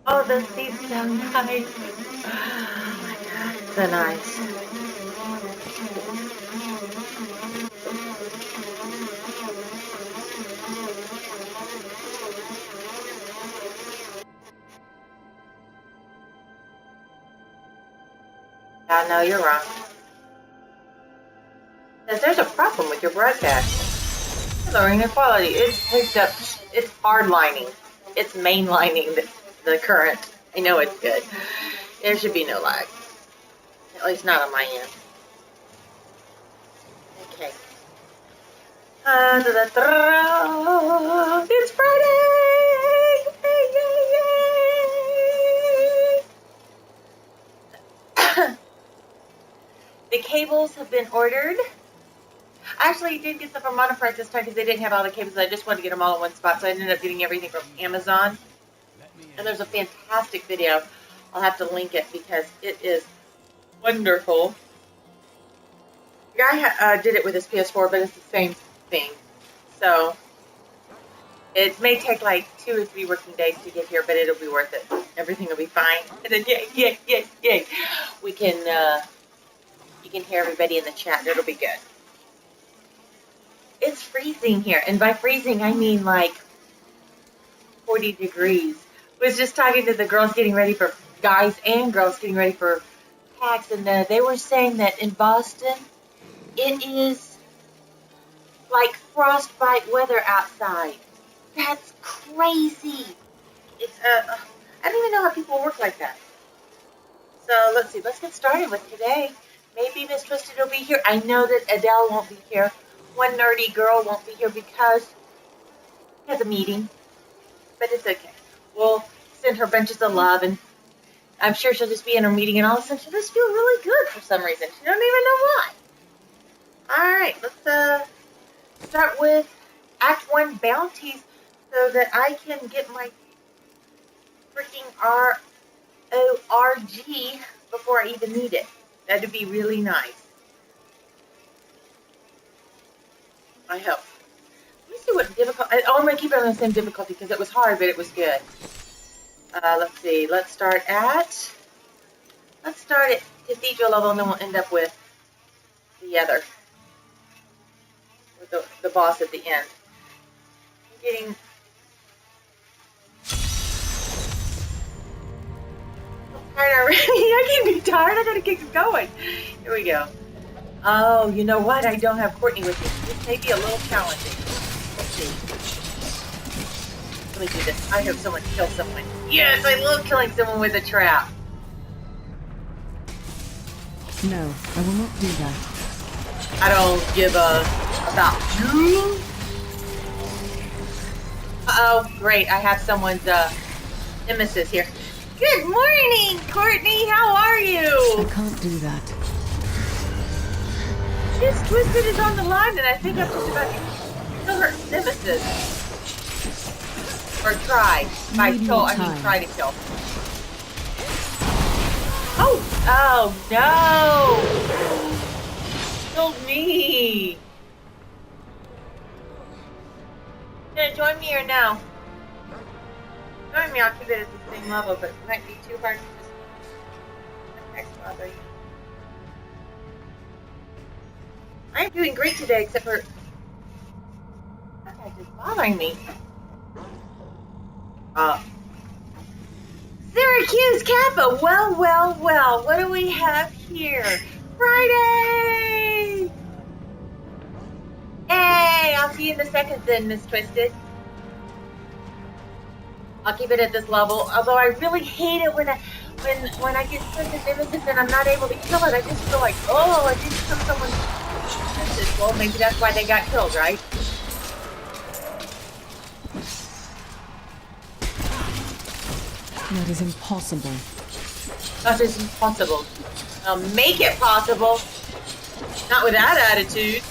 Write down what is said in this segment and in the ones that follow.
Oh, the seat's so nice. Oh my god, so nice. Yeah, no, you're wrong. Because there's a problem with your broadcast. Lowering the quality. It's picked up, it's hardlining. It's mainlining the current. I know it's good. There should be no lag. At least not on my end. Okay. It's Friday! Yay, yay, yay! The cables have been ordered. I actually did get them from Monoprice this time because they didn't have all the cables. I just wanted to get them all in one spot, so I ended up getting everything from Amazon. And there's a fantastic video. I'll have to link it because it is wonderful. The guy did it with his PS4, but it's the same thing. So it may take like 2 or 3 working days to get here, but it'll be worth it. Everything will be fine. And then yay. We can you can hear everybody in the chat. It'll be good. It's freezing here, and by freezing I mean like 40 degrees. Was just talking to the girls getting ready for, guys and girls getting ready for PAX, and they were saying that in Boston it is like frostbite weather outside. That's crazy. It's I don't even know how people work like that. So let's see. Let's get started with today. Maybe Miss Twisted will be here. I know that Adele won't be here. One nerdy girl won't be here because she has a meeting. But it's okay. We'll send her bunches of love, and I'm sure she'll just be in her meeting, and all of a sudden she'll just feel really good for some reason. She don't even know why. All right, let's start with Act 1 bounties so that I can get my freaking RORG before I even need it. That'd be really nice. I hope. Let me see what difficulty. Oh, I'm going to keep it on the same difficulty because it was hard, but it was good. Let's see. Let's start at Cathedral level, and then we'll end up with the other, with the boss at the end. I'm getting. I'm tired already. I can't be tired. I gotta keep going. Here we go. Oh, you know what? I don't have Courtney with me. This may be a little challenging. Let's see. Let me do this. I hope someone kills someone. Yes, I love killing someone with a trap. No, I will not do that. I don't give a about you. Uh-oh, great. I have someone's nemesis here. Good morning, Courtney. How are you? I can't do that. Miss Twisted is on the line, and I think I'm just about to kill her nemesis. Or try. By kill, I mean try to kill. Oh no! Killed me! Gonna join me or no? Join me, I'll keep it at the same level, but it might be too hard to just text bother you. I'm doing great today, except for that guy just bothering me. Syracuse Kappa. Well. What do we have here? Friday. Hey, I'll see you in a second then, Miss Twisted. I'll keep it at this level. Although I really hate it when I get Twisted nemesis and I'm not able to kill it. I just feel like, oh, I didn't kill someone. Well, maybe that's why they got killed, right? That is impossible. That is impossible. I'll make it possible. Not with that attitude.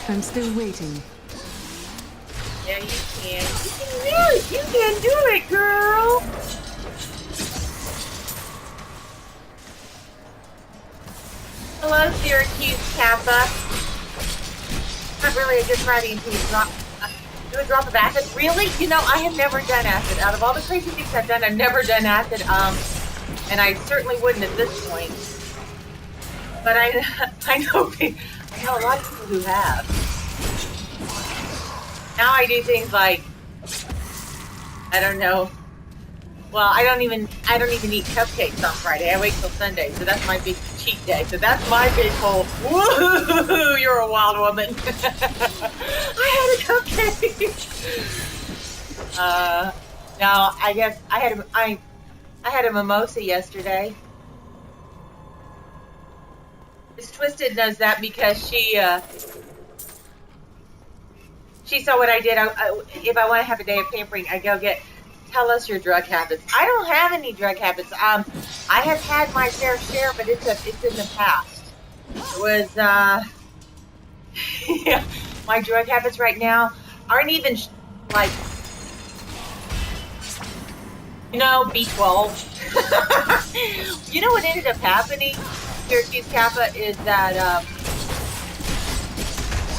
I'm still waiting. Yeah, you can. You can do it. You can do it, girl. Hello, Syracuse Kappa. Not really a good writing piece. Do a drop of acid? Really? You know, I have never done acid. Out of all the crazy things I've done, I've never done acid. And I certainly wouldn't at this point. But I know a lot of people who have. Now I do things like, I don't know. Well, I don't even eat cupcakes on Friday. I wait till Sunday, so that's my big cheat day. So that's my big whole, woo, you're a wild woman. I had a cupcake. No, I guess I had a mimosa yesterday. Miss Twisted knows that because she saw what I did. If I want to have a day of pampering, I go get. Tell us your drug habits. I don't have any drug habits. I have had my fair share, but it's in the past. It was yeah, my drug habits right now aren't even like, you know, B12. You know what ended up happening here at Syracuse Kappa is that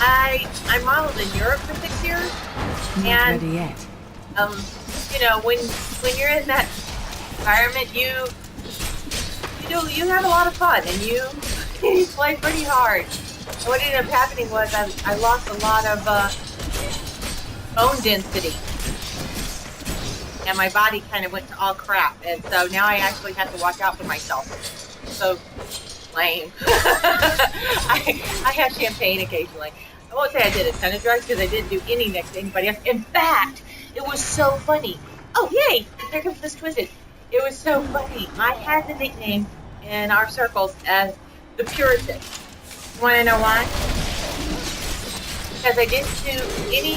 I modeled in Europe for 6 years, Not ready yet. you know, when you're in that environment, you have a lot of fun and you play pretty hard. And what ended up happening was I lost a lot of bone density, and my body kind of went to all crap. And so now I actually have to watch out for myself. So lame. I have champagne occasionally. I won't say I did a ton of drugs because I didn't do any next to anybody else. In fact, it was so funny. Oh, yay! There comes this Twisted. It was so funny. I had the nickname in our circles as the Puritan. You want to know why? Because I didn't do any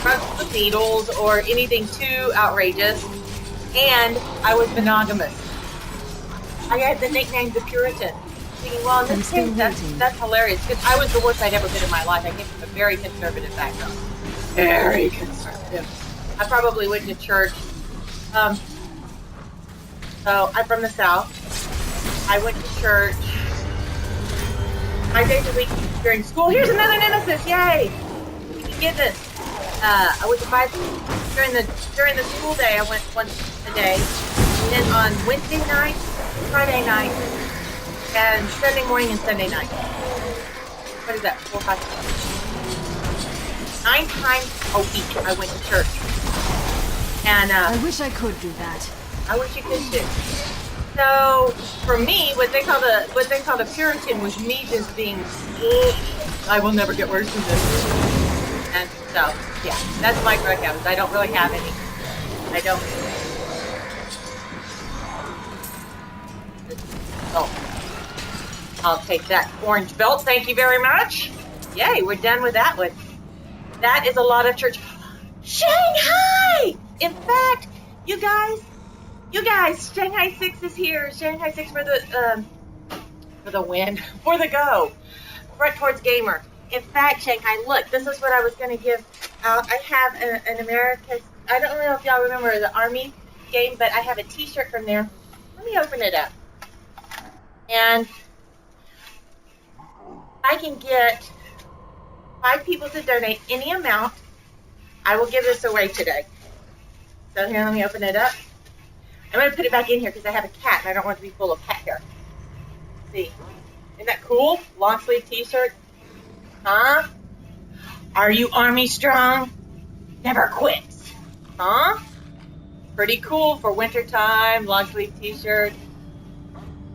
drugs with needles or anything too outrageous, and I was monogamous. I had the nickname the Puritan. Thinking, well, in this case, that's hilarious, because I was the worst I'd ever been in my life. I came from a very conservative background. Very conservative. I probably went to church. So I'm from the South. I went to church 5 days a week during school. Here's another nemesis! Yay! We can get this. I went to 5 during the school day. I went once a day. And then on Wednesday night, Friday night, and Sunday morning and Sunday night. What is that? 4, 5, 6. 9 times a week I went to church. And I wish I could do that. I wish you could too. So for me, what they call the Puritan was me just being, I will never get worse than this. And so yeah, that's my drug habits. I don't really have any. I don't. Oh, I'll take that orange belt. Thank you very much. Yay, we're done with that one. That is a lot of church. Shanghai! In fact, you guys, Shanghai 6 is here. Shanghai 6 for the win, for the go. Front towards gamer. In fact, Shanghai, look, this is what I was going to give out. I have an America's, I don't know if y'all remember the Army game, but I have a t-shirt from there. Let me open it up. And I can get 5 people to donate any amount. I will give this away today. So here, let me open it up. I'm going to put it back in here because I have a cat and I don't want it to be full of cat hair. Let's see. Isn't that cool? Long sleeve t-shirt. Huh? Are you Army strong? Never quits. Huh? Pretty cool for winter time. Long sleeve t-shirt.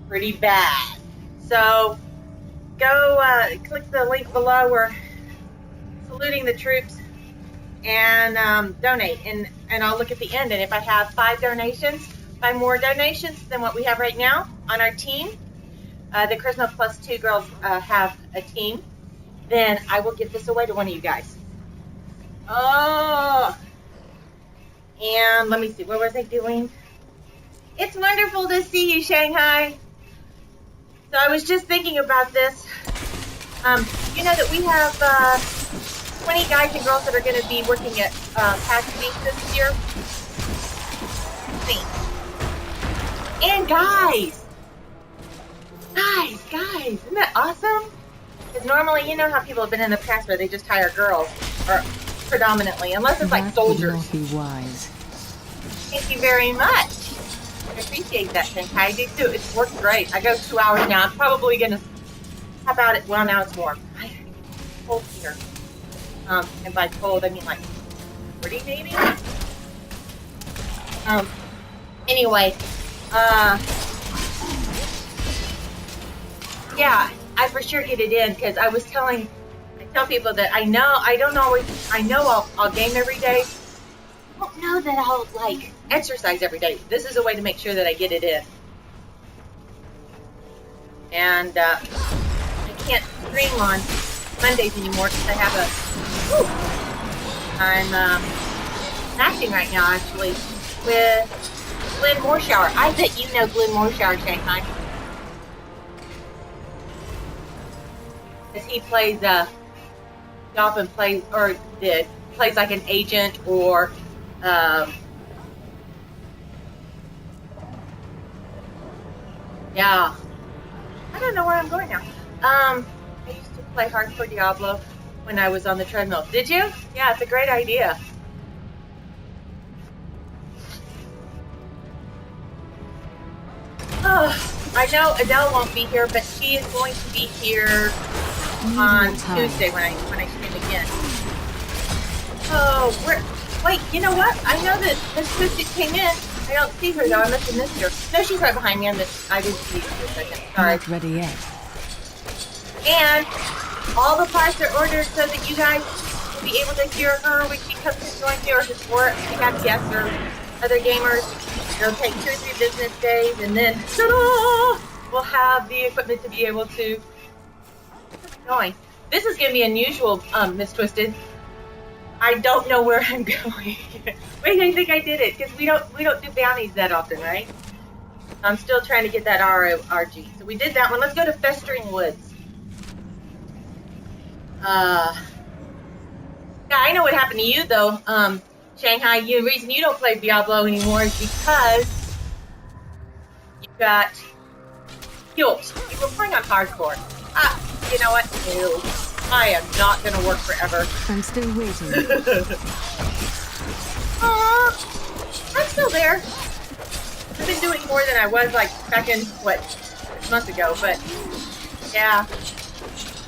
Pretty bad. So go click the link below. We're saluting the troops. And donate, and I'll look at the end, and if I have 5 more donations than what we have right now on our team, the Charisma Plus 2 girls have a team, then I will give this away to one of you guys. Oh, and let me see, what was I doing? It's wonderful to see you, Shanghai. So I was just thinking about this. You know that we have 20 guys and girls that are going to be working at Pack Beach this year. And guys, isn't that awesome? Because normally, you know how people have been in the past where they just hire girls, or predominantly, unless it's like That would soldiers. not be wise. Thank you very much. I appreciate that, Shanghai. I do too. It's worked great. I go 2 hours now. I'm probably gonna. How about it? Well, now it's warm. It's cold here. And by cold, I mean like 40 maybe. Anyway, yeah, I for sure get it in because I tell people that I know I'll game every day. I don't know that I'll like exercise every day. This is a way to make sure that I get it in. And I can't stream on Mondays anymore because I have I'm acting right now actually with Glenn Morshower. I bet you know Glenn Morshower, Shanghai. Because he plays he often plays plays like an agent or yeah. I don't know where I'm going now. I used to play hardcore Diablo when I was on the treadmill. Did you? Yeah, it's a great idea. Oh, I know Adele won't be here, but she is going to be here on Tuesday when I stream again. Oh, wait, you know what? I know that Miss Twisted came in. I don't see her though. I must have missed her. No, she's right behind me. I didn't see her for a second. Sorry. Not ready yet. And all the parts are ordered so that you guys will be able to hear her when she comes to join you, or if you have guests or other gamers. It'll take 2 or 3 business days, and then ta-da! We'll have the equipment to be able to keep going. This is going to be unusual, Miss Twisted. I don't know where I'm going. Wait, I think I did it because we don't do bounties that often, right? I'm still trying to get that RG. So we did that one. Let's go to Festering Woods. Yeah, I know what happened to you though, Shanghai. The reason you don't play Diablo anymore is because you got killed. You were playing on hardcore. You know what? Ew. I am not gonna work forever. I'm still waiting. I'm still there. I've been doing more than I was like back in 6 months ago, but yeah.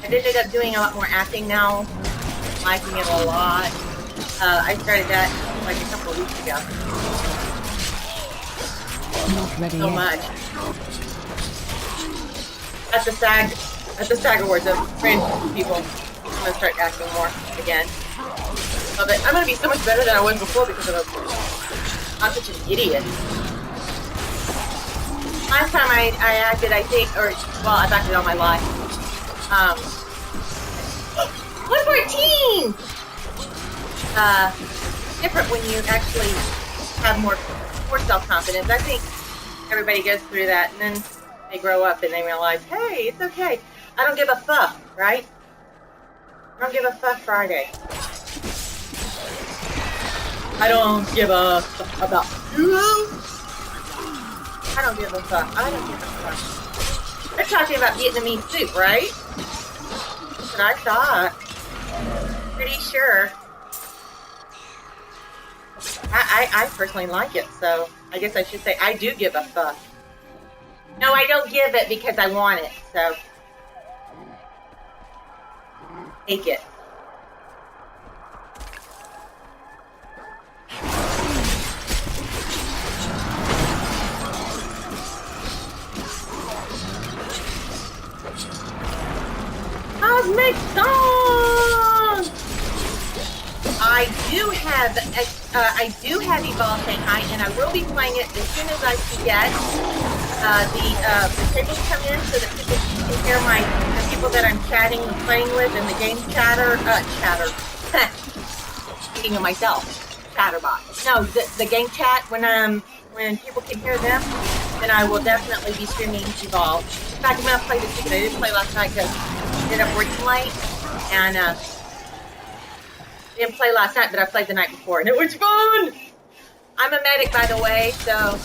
I ended up doing a lot more acting now. I'm liking it a lot. I started that like a couple of weeks ago. Not ready So yet. much. At the SAG Awards, of friends people, I'm gonna start acting more again. Love it. I'm gonna be so much better than I was before because I'm such an idiot. Last time I acted, I think, I've acted all my life. 114! Different when you actually have more self-confidence. I think everybody goes through that, and then they grow up and they realize, hey, it's okay. I don't give a fuck, right? I don't give a fuck Friday. I don't give a fuck about you. I don't give a fuck. I don't give a fuck. They're talking about Vietnamese soup, right? That's what I thought. Pretty sure. I personally like it, so I guess I should say I do give a fuck. No, I don't give it because I want it, so take it. Cosmic Song! I do have Evolve Shanghai, and I will be playing it as soon as I can get the tables come in so that people can hear the people that I'm chatting and playing with, and the game chatter. Speaking of myself, chatterbot. No, the game chat when people can hear them, then I will definitely be streaming Evolve. In fact, I'm gonna play this weekend. I didn't play last night because I ended up working late, and didn't play last night, but I played the night before, and it was fun! I'm a medic, by the way, so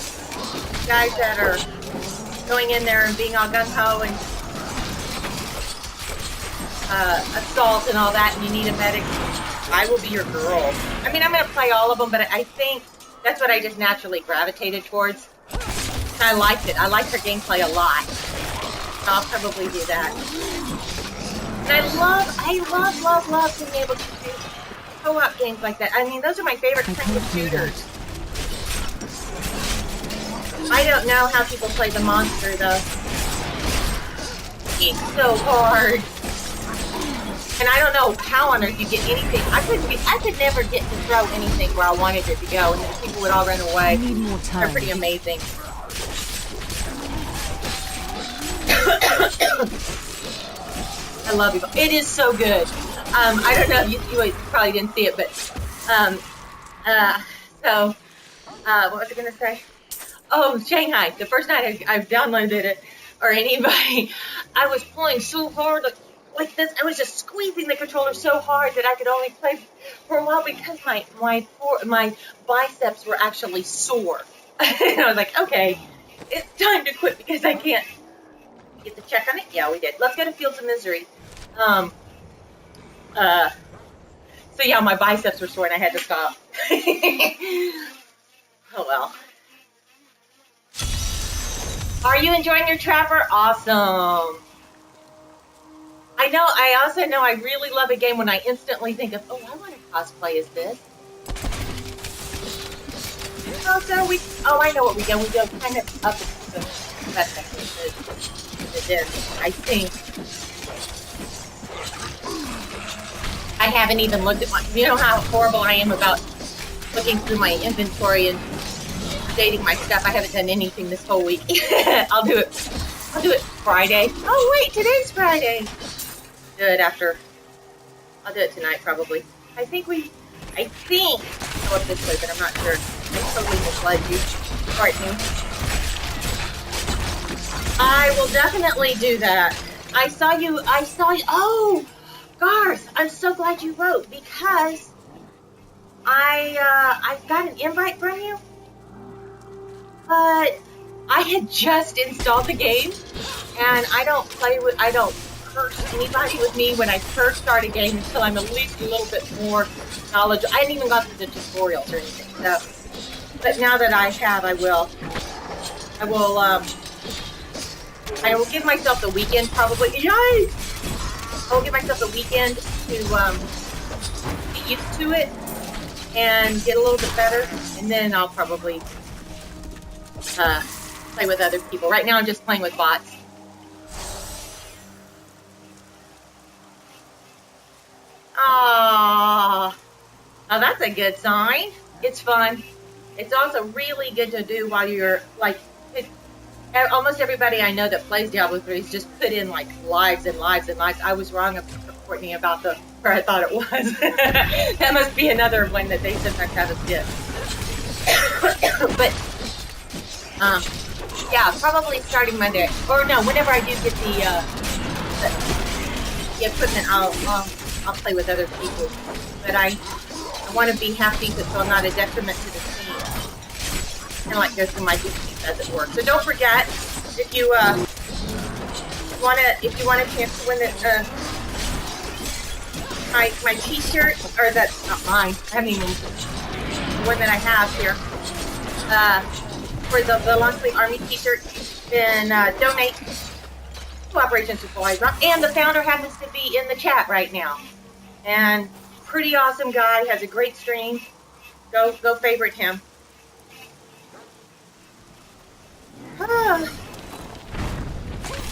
guys that are going in there and being all gung-ho and assault and all that, and you need a medic, I will be your girl. I mean, I'm going to play all of them, but I think that's what I just naturally gravitated towards. I liked it. I liked her gameplay a lot. So I'll probably do that. And I love being able to do co-op games like that. I mean, those are my favorite kinds of shooters. I don't know how people play the monster, though. It's so hard. And I don't know how on earth you get anything. I could never get to throw anything where I wanted it to go, and then people would all run away. I need more time. They're pretty amazing. I love you. It is so good. I don't know, you probably didn't see it, but what was I gonna say? Oh, Shanghai. The first night I downloaded it, or anybody, I was pulling so hard like this. I was just squeezing the controller so hard that I could only play for a while because my biceps were actually sore. And I was like, okay, it's time to quit because I can't get the check on it. Yeah, we did. Let's go to Fields of Misery. So yeah, my biceps were sore and I had to stop. Oh well. Are you enjoying your Trapper? Awesome. I also know I really love a game when I instantly think of, oh, I want to cosplay as this. Also, I know what we go. We go kind of up the I think. I haven't even looked at you know how horrible I am about looking through my inventory and dating my stuff. I haven't done anything this whole week. I'll do it Friday. Oh wait, today's Friday. Do it after. I'll do it tonight probably. I think go up this way, but I'm not sure. I totally misled you. Alright, me. I will definitely do that. I saw you. Oh, Garth, I'm so glad you wrote because I got an invite from you, but I had just installed the game, and I don't curse anybody with me when I first start a game until I'm at least a little bit more knowledgeable. I hadn't even gone through the tutorials or anything. So, but now that I have, I will give myself the weekend probably. Yikes! I will give myself the weekend to get used to it and get a little bit better, and then I'll probably play with other people. Right now I'm just playing with bots. Ah, now that's a good sign. It's fun. It's also really good to do while you're like, almost everybody I know that plays Diablo 3 has just put in like lives and lives and lives. I was wrong, Courtney, about where I thought it was. That must be another one that they sometimes have us get. But yeah, probably starting Monday, or no, whenever I do get the equipment, I'll play with other people. But I want to be half decent so I'm not a detriment to the team. Kind of like go through my duties as it works. So don't forget, if you want a chance to win my T-shirt, or that's not mine. I haven't even the one that I have here. For the Long Sleeve Army T-shirt, then donate to Operation Supplies. And the founder happens to be in the chat right now. And pretty awesome guy, has a great stream. Go favorite him.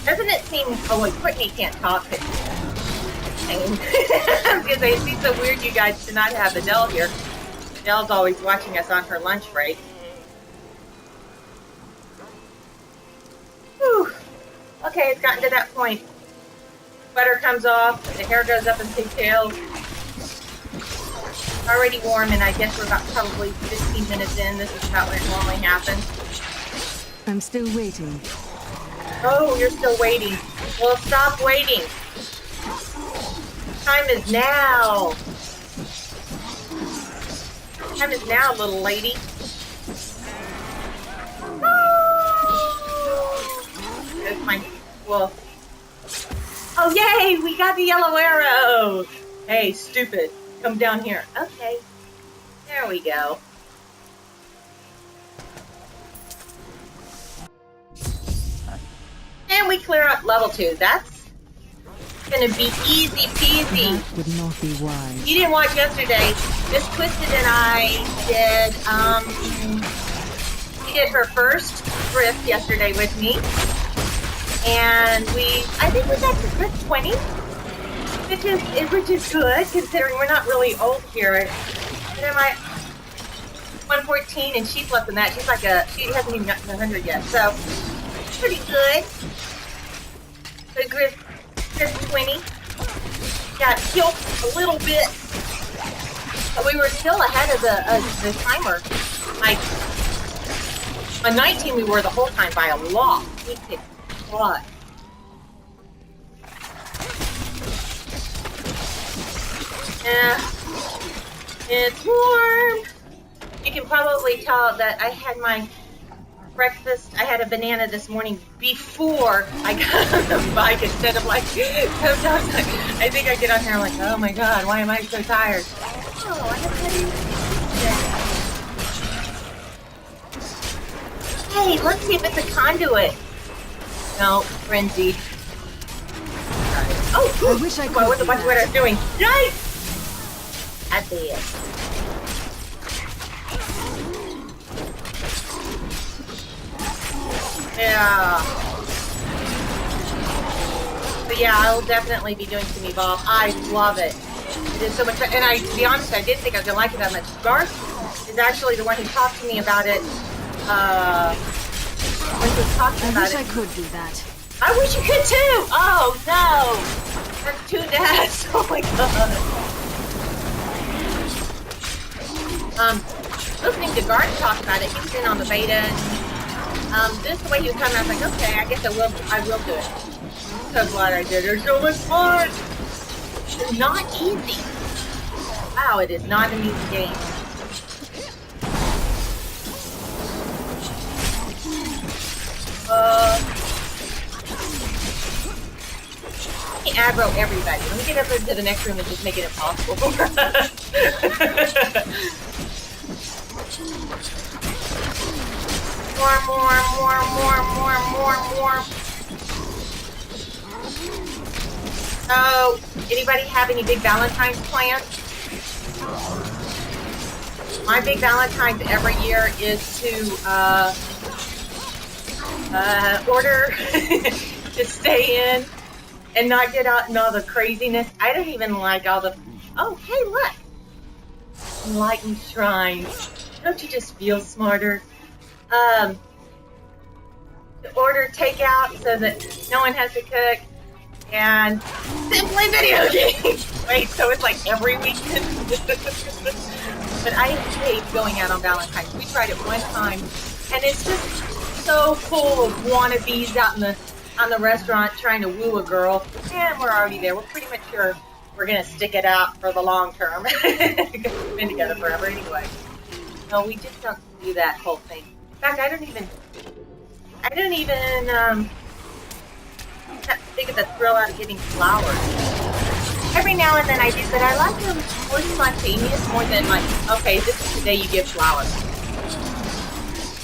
Doesn't it seem? Oh wait, Courtney can't talk. Because it seems so weird, you guys, to not have Adele here. Adele's always watching us on her lunch break. Whew. Okay, it's gotten to that point. Butter comes off, the hair goes up in pigtails. Already warm, and I guess we're about probably 15 minutes in. This is about when it normally happens. I'm still waiting. Oh, you're still waiting. Well, stop waiting. Time is now. Time is now, little lady. There's my wolf. Oh, yay! We got the yellow arrow. Hey, stupid. Come down here. Okay. There we go. And we clear up level 2. That's gonna be easy peasy. That would not be wise. You didn't watch yesterday. Miss Twisted and I did, she did her first drift yesterday with me. And I think we got to drift 20, which is good considering we're not really old here. And then my 114 and she's less than that. She's like she hasn't even gotten 100 yet. So, pretty good. But drift 20. Got killed a little bit, but we were still ahead of the timer. Like on 19, we were the whole time by a lot. We kicked butt. Yeah, it's warm. You can probably tell that I had my breakfast. I had a banana this morning before I got on the bike instead of like sometimes I think I get on here I'm like, oh my god, why am I so tired? Oh, I haven't had any. Hey, let's see if it's a conduit. No, frenzied. Oh, I wish I could. I wasn't watching what I was doing. Yikes! I did. Yeah. But yeah, I'll definitely be doing some Evolve. I love it. It is so much fun. And to be honest, I didn't think I was going to like it that much. Garth is actually the one who talked to me about it. When he was talking about it. I wish I could do that. I wish you could too! Oh no! That's two dads. Oh my god. Listening to Garth talk about it, he was in on the beta and just the way he was coming, I was like, okay, I guess I will do it. I'm so glad I did. It's so much fun. It's not easy. Wow, it is not an easy game. Let me aggro everybody. Let me get up into the next room and just make it impossible for us. More. So, anybody have any big Valentine's plans? My big Valentine's every year is to order to stay in and not get out in all the craziness. I don't even like all the. Oh, hey, look! Enlightened shrines. Don't you just feel smarter? To order takeout so that no one has to cook, and simply video games. Wait, so it's like every weekend? But I hate going out on Valentine's. We tried it one time, and it's just so full of wannabes out on the restaurant trying to woo a girl. And we're already there. We're pretty much sure we're gonna stick it out for the long term. Because we've been together forever anyway. No, we just don't do that whole thing. In fact, I don't even think of the thrill out of getting flowers. Every now and then I do, but I like them more spontaneous more than like, okay, this is the day you give flowers.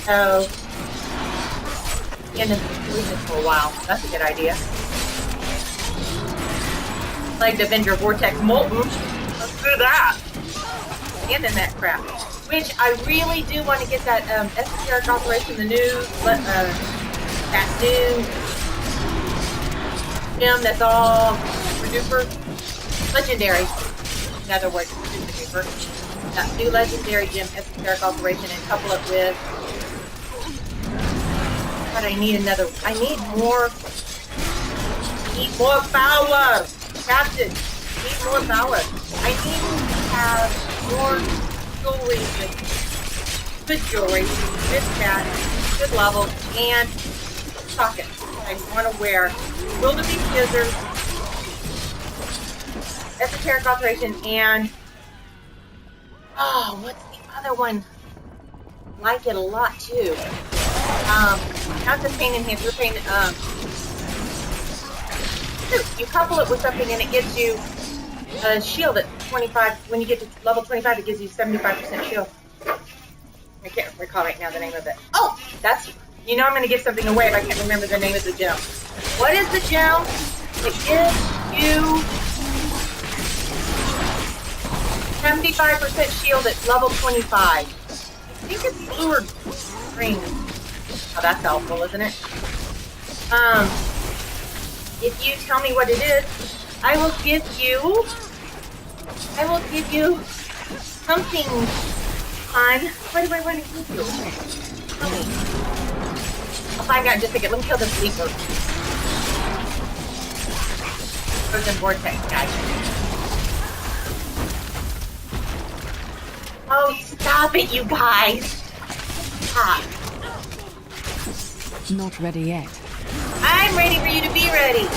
So, and then leave it for a while. That's a good idea. Like the Avenger Vortex Molten. Let's do that. And then that crap. Which I really do want to get that esoteric operation, the new, that new gem that's all super duper legendary. In other words, super duper. That new legendary gem, esoteric operation, and couple it with. God, I need more. Need more power, Captain. Need more power. I need to have more. Jewelry, good jewelry, good cat, good levels, and sockets. I want to wear wildebeest scissors, esoteric alteration, and what's the other one? Like it a lot too. Not the pain enhancer, pain. You couple it with something and it gives you a shield that 25. When you get to level 25, it gives you 75% shield. I can't recall right now the name of it. Oh, that's, you know I'm going to give something away if I can't remember the name of the gem. What is the gem? It gives you 75% shield at level 25. I think it's blue or green. Oh, that's helpful, isn't it? If you tell me what it is, I will give you something fun. What do I want to give you? Tell me. I'll find out in just a second. Let me kill this leaper. Frozen vortex, guys. Oh, stop it, you guys. Stop. Not ready yet. I'm ready for you to be ready.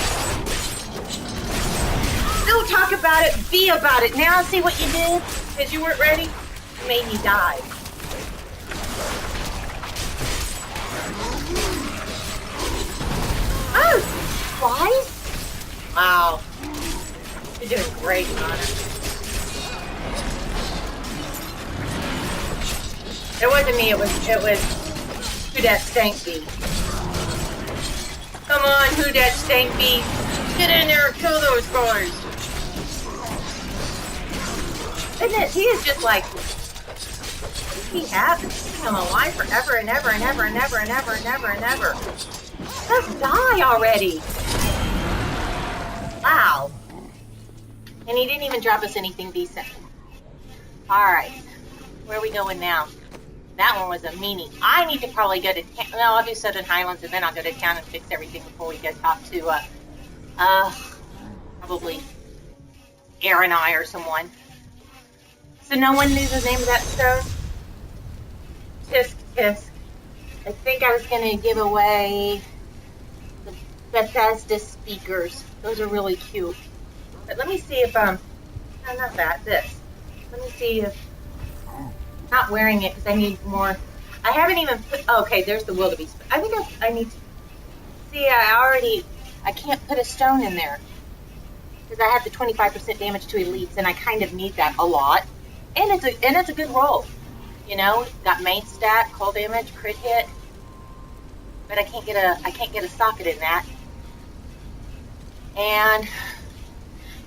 Don't talk about it, be about it. Now see what you did? Because you weren't ready? You made me die. Oh, twice? Wow. You're doing great, Connor. It wasn't me, it was who that stank be. Come on, who that stank be? Get in there and kill those guys. Isn't it? He is just like, he has him alive forever and ever and ever and ever and ever and ever and ever. Just die already. Wow. And he didn't even drop us anything decent. Alright. Where are we going now? That one was a meanie. I need to probably go to town. No, I'll do Southern Highlands and then I'll go to town and fix everything before we go talk to, probably Aaron I or someone. So no one knew the name of that stone? Tisk Tisk. I think I was going to give away the Bethesda speakers. Those are really cute. But let me see if, no, not that, this. Let me see if, not wearing it because I need more. I haven't even put, oh, okay, there's the wildebeest. I think I need to, see, I can't put a stone in there. Because I have the 25% damage to elites and I kind of need that a lot. And it's a good roll. You know, got main stat, cold damage, crit hit. But I can't get a socket in that. And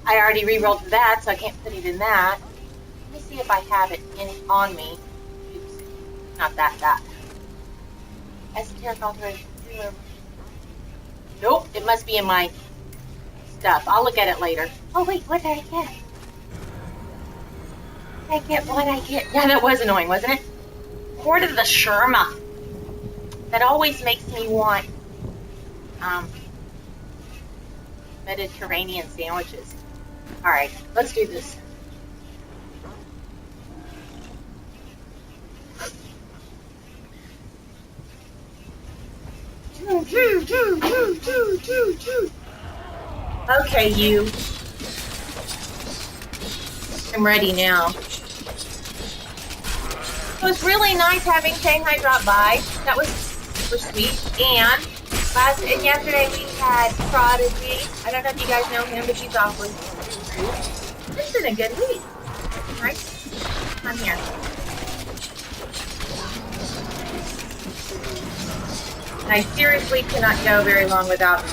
I already re-rolled for that, so I can't put it in that. Let me see if I have it on me. Oops. Not that. Esoteric alteration. Nope, it must be in my stuff. I'll look at it later. Oh wait, what did I get? What did I get? Yeah, that was annoying, wasn't it? Horde of the Sherma. That always makes me want Mediterranean sandwiches. Alright, let's do this. Okay, you. I'm ready now. It was really nice having Shanghai drop by. That was super sweet. And yesterday we had Prodigy. I don't know if you guys know him, but he's awfully rude. It's been a good week. Right? I'm here. And I seriously cannot go very long without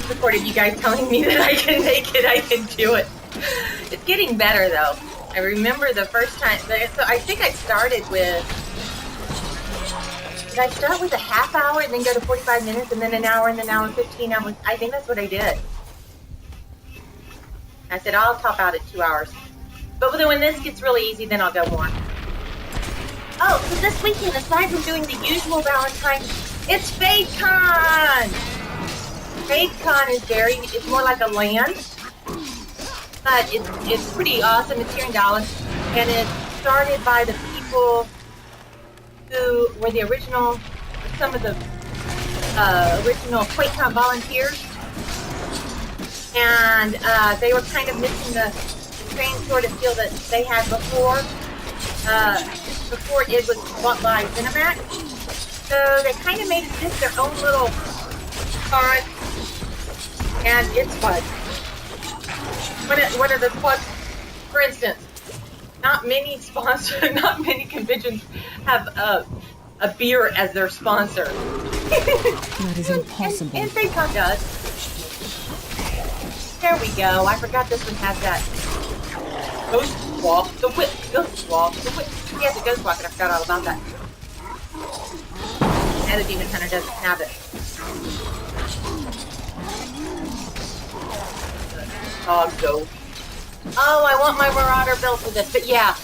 support of you guys telling me that I can make it, I can do it. It's getting better though. I remember the first time, so I think I started with, did I start with a half hour and then go to 45 minutes and then an hour and then an hour and 15 hours? I think that's what I did. I said, I'll top out at 2 hours. But then when this gets really easy, then I'll go more. Oh, so this weekend, aside from doing the usual Valentine's, it's FadeCon! FadeCon is it's more like a LAN, but it's pretty awesome. It's here in Dallas, and it's started by the people who were the original, some of the original QuakeCon volunteers, and they were kind of missing the same sort of feel that they had before it was bought by Cinemax. So they kind of made it just their own little card, and it's fun. What are the plugs? For instance, not many not many conventions have a beer as their sponsor. That is impossible. And FaceTime does. There we go. I forgot this one has that. Ghost walk the whip. Ghost walk the whip. He has a ghost walk, and I forgot all about that. And the Demon Hunter doesn't have it. Oh, go. Oh, I want my Marauder built for this. But yeah,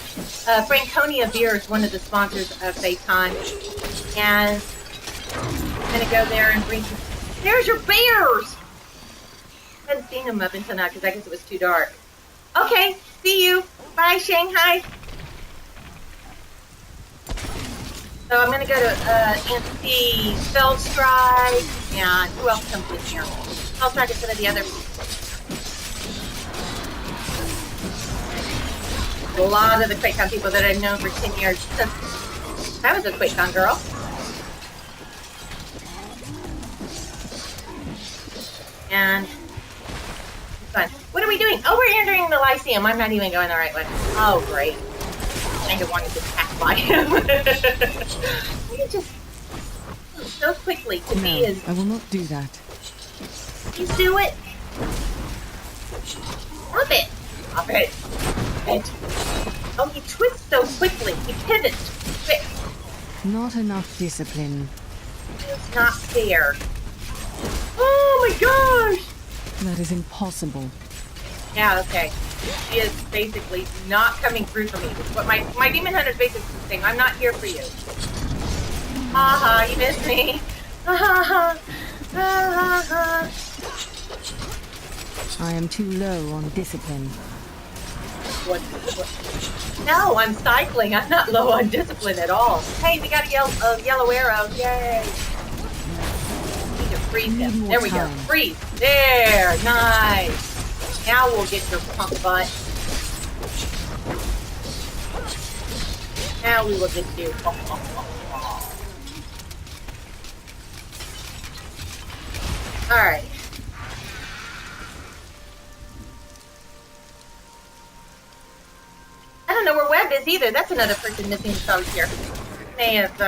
Franconia Beer is one of the sponsors of FaceTime. And I'm going to go there and bring... There's your bears! I hadn't seen them up until now because I guess it was too dark. Okay, see you. Bye, Shanghai. So I'm going to go to Anti Feldstrike, and who else comes in here? Feldstrike is some of the other people. A lot of the QuakeCon people that I've known for 10 years. Since I was a QuakeCon girl. And it's fun. What are we doing? Oh, we're entering the Lyceum. I'm not even going the right way. Oh, great. I kind of wanted to pass by him. You just so quickly to be as... I will not do that. Please do it. Stop it. Stop it. Oh, he twists so quickly. He pivots quick. Not enough discipline. It's not fair. Oh my gosh! That is impossible. Yeah, okay. She is basically not coming through for me. What my Demon Hunter is basically saying, I'm not here for you. Haha, you missed me. Ha ha ha. I am too low on discipline. What? No, I'm cycling. I'm not low on discipline at all. Hey, we got a yellow arrow. Yay. Need to freeze him. There we go. Freeze. There. Nice. Now we'll get your punk butt. Now we will get you. Alright. I don't know where Webb is either. That's another person missing the out here. May have,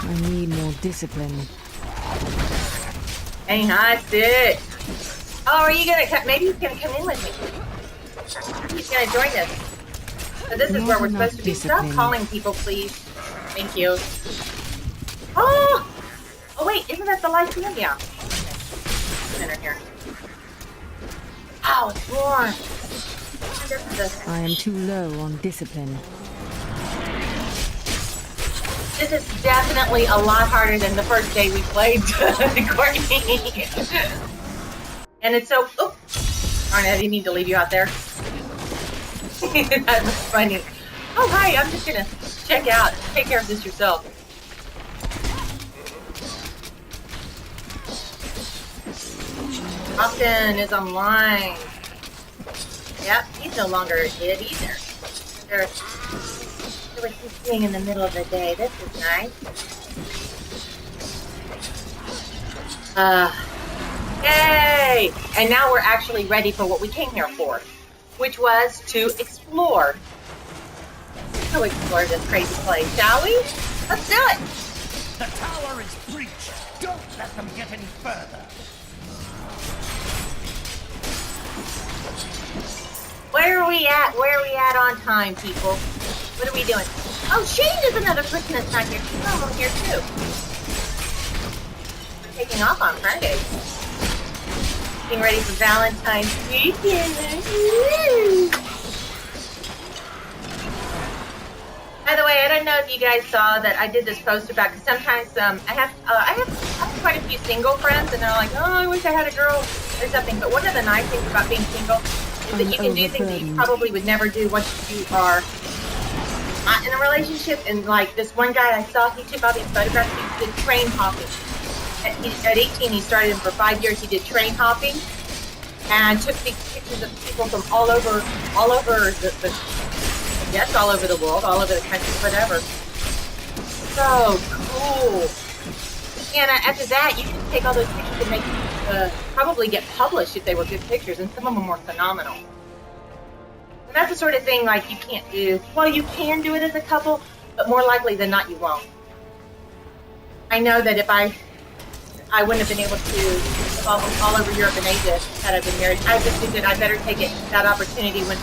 I need more discipline. Hey, I sit. Oh, are you gonna come? Maybe he's gonna come in with me. He's gonna join us. So this is where we're supposed to be. Stop calling people, please. Thank you. Oh! Oh wait, isn't that the Lyceum? Yeah. Center here. Oh, it's warm. I am too low on discipline. This is definitely a lot harder than the first day we played Courtney. And it's so... Oh! Darn it, I didn't need to leave you out there. That was funny. Oh, hi, I'm just gonna check out. Take care of this yourself. Austin is online. Yep, he's no longer a kid either. He's seeing in the middle of the day. This is nice. Yay! And now we're actually ready for what we came here for, which was to explore. Let's go explore this crazy place, shall we? Let's do it! The tower is breached. Don't let them get any further. Where are we at? Where are we at on time, people? What are we doing? Oh, Shane is another person that's not here. She's not here too. We're taking off on Friday. Getting ready for Valentine's weekend. By the way, I don't know if you guys saw that I did this post about, because sometimes I have quite a few single friends, and they're like, oh, I wish I had a girl or something. But one of the nice things about being single is that you can do things that you probably would never do once you are not in a relationship. And like this one guy I saw, he took all these photographs. He did train hopping. At 18, he started, and for 5 years he did train hopping, and took these pictures of people from all over the I guess all over the world, all over the country, whatever. So cool. And after that, you can take all those pictures and make probably get published if they were good pictures, and some of them were phenomenal. And that's the sort of thing like you can't do. Well, you can do it as a couple, but more likely than not, you won't. I know that if I wouldn't have been able to all over Europe and Asia had I been married. I just figured I better take that opportunity. When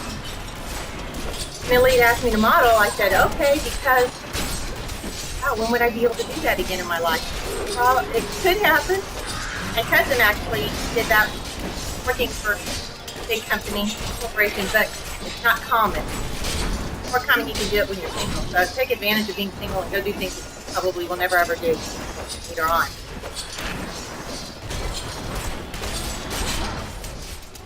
Millie asked me to model, I said okay, because when would I be able to do that again in my life? Well, it could happen. My cousin actually did that, working for a big company, corporation, but it's not common. More common you can do it when you're single. So take advantage of being single and go do things that you probably will never ever do later on.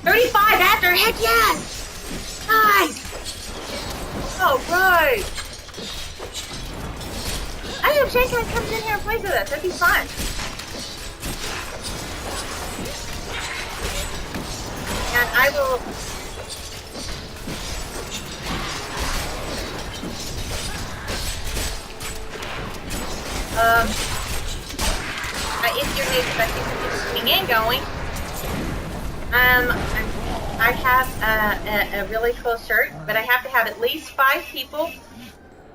35 after, heck yes! Nice! All right. I hope Shanghai comes in here and plays with us. That'd be fun. And I will... if you're new, because I see some people coming and going, I have a really cool shirt, but I have to have at least 5 people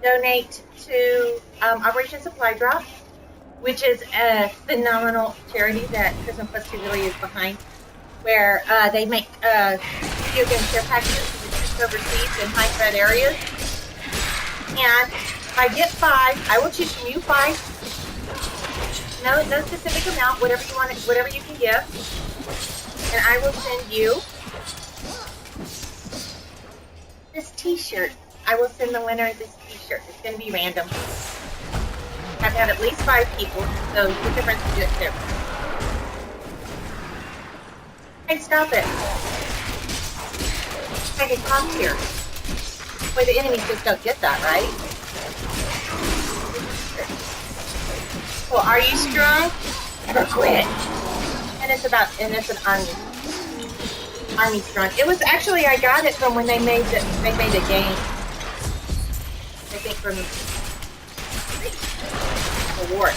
donate to Operation Supply Drop, which is a phenomenal charity that Christmas Plus 2 really is behind, where they make video game care packages for the troops overseas in high threat areas. And if I get 5, I will choose from you 5. No specific amount, whatever you want, whatever you can give, and I will send you this T-shirt. I will send the winner this T-shirt. It's going to be random. I have to have at least 5 people, so the difference to do it too. Hey, stop it! I get caught here. Boy, the enemies just don't get that, right? Well, are you strong? Never quit. And it's an army strong. It was actually, I got it from when they made the game. I think from the war.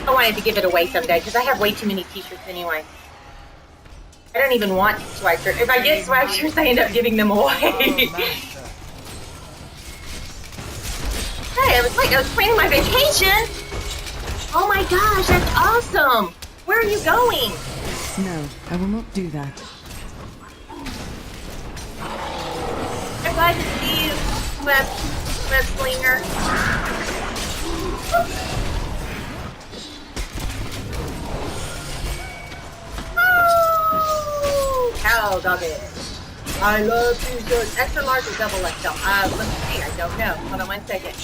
I wanted to give it away someday because I have way too many T-shirts anyway. I don't even want swag shirts. If I get swag shirts, I end up giving them away. Hey, I was planning my vacation. Oh my gosh, that's awesome. Where are you going? No, I will not do that. I'm glad to see you, web slinger. Cow doggy. I love t-shirts. Extra large or double XL? Let's see. I don't know. Hold on 1 second.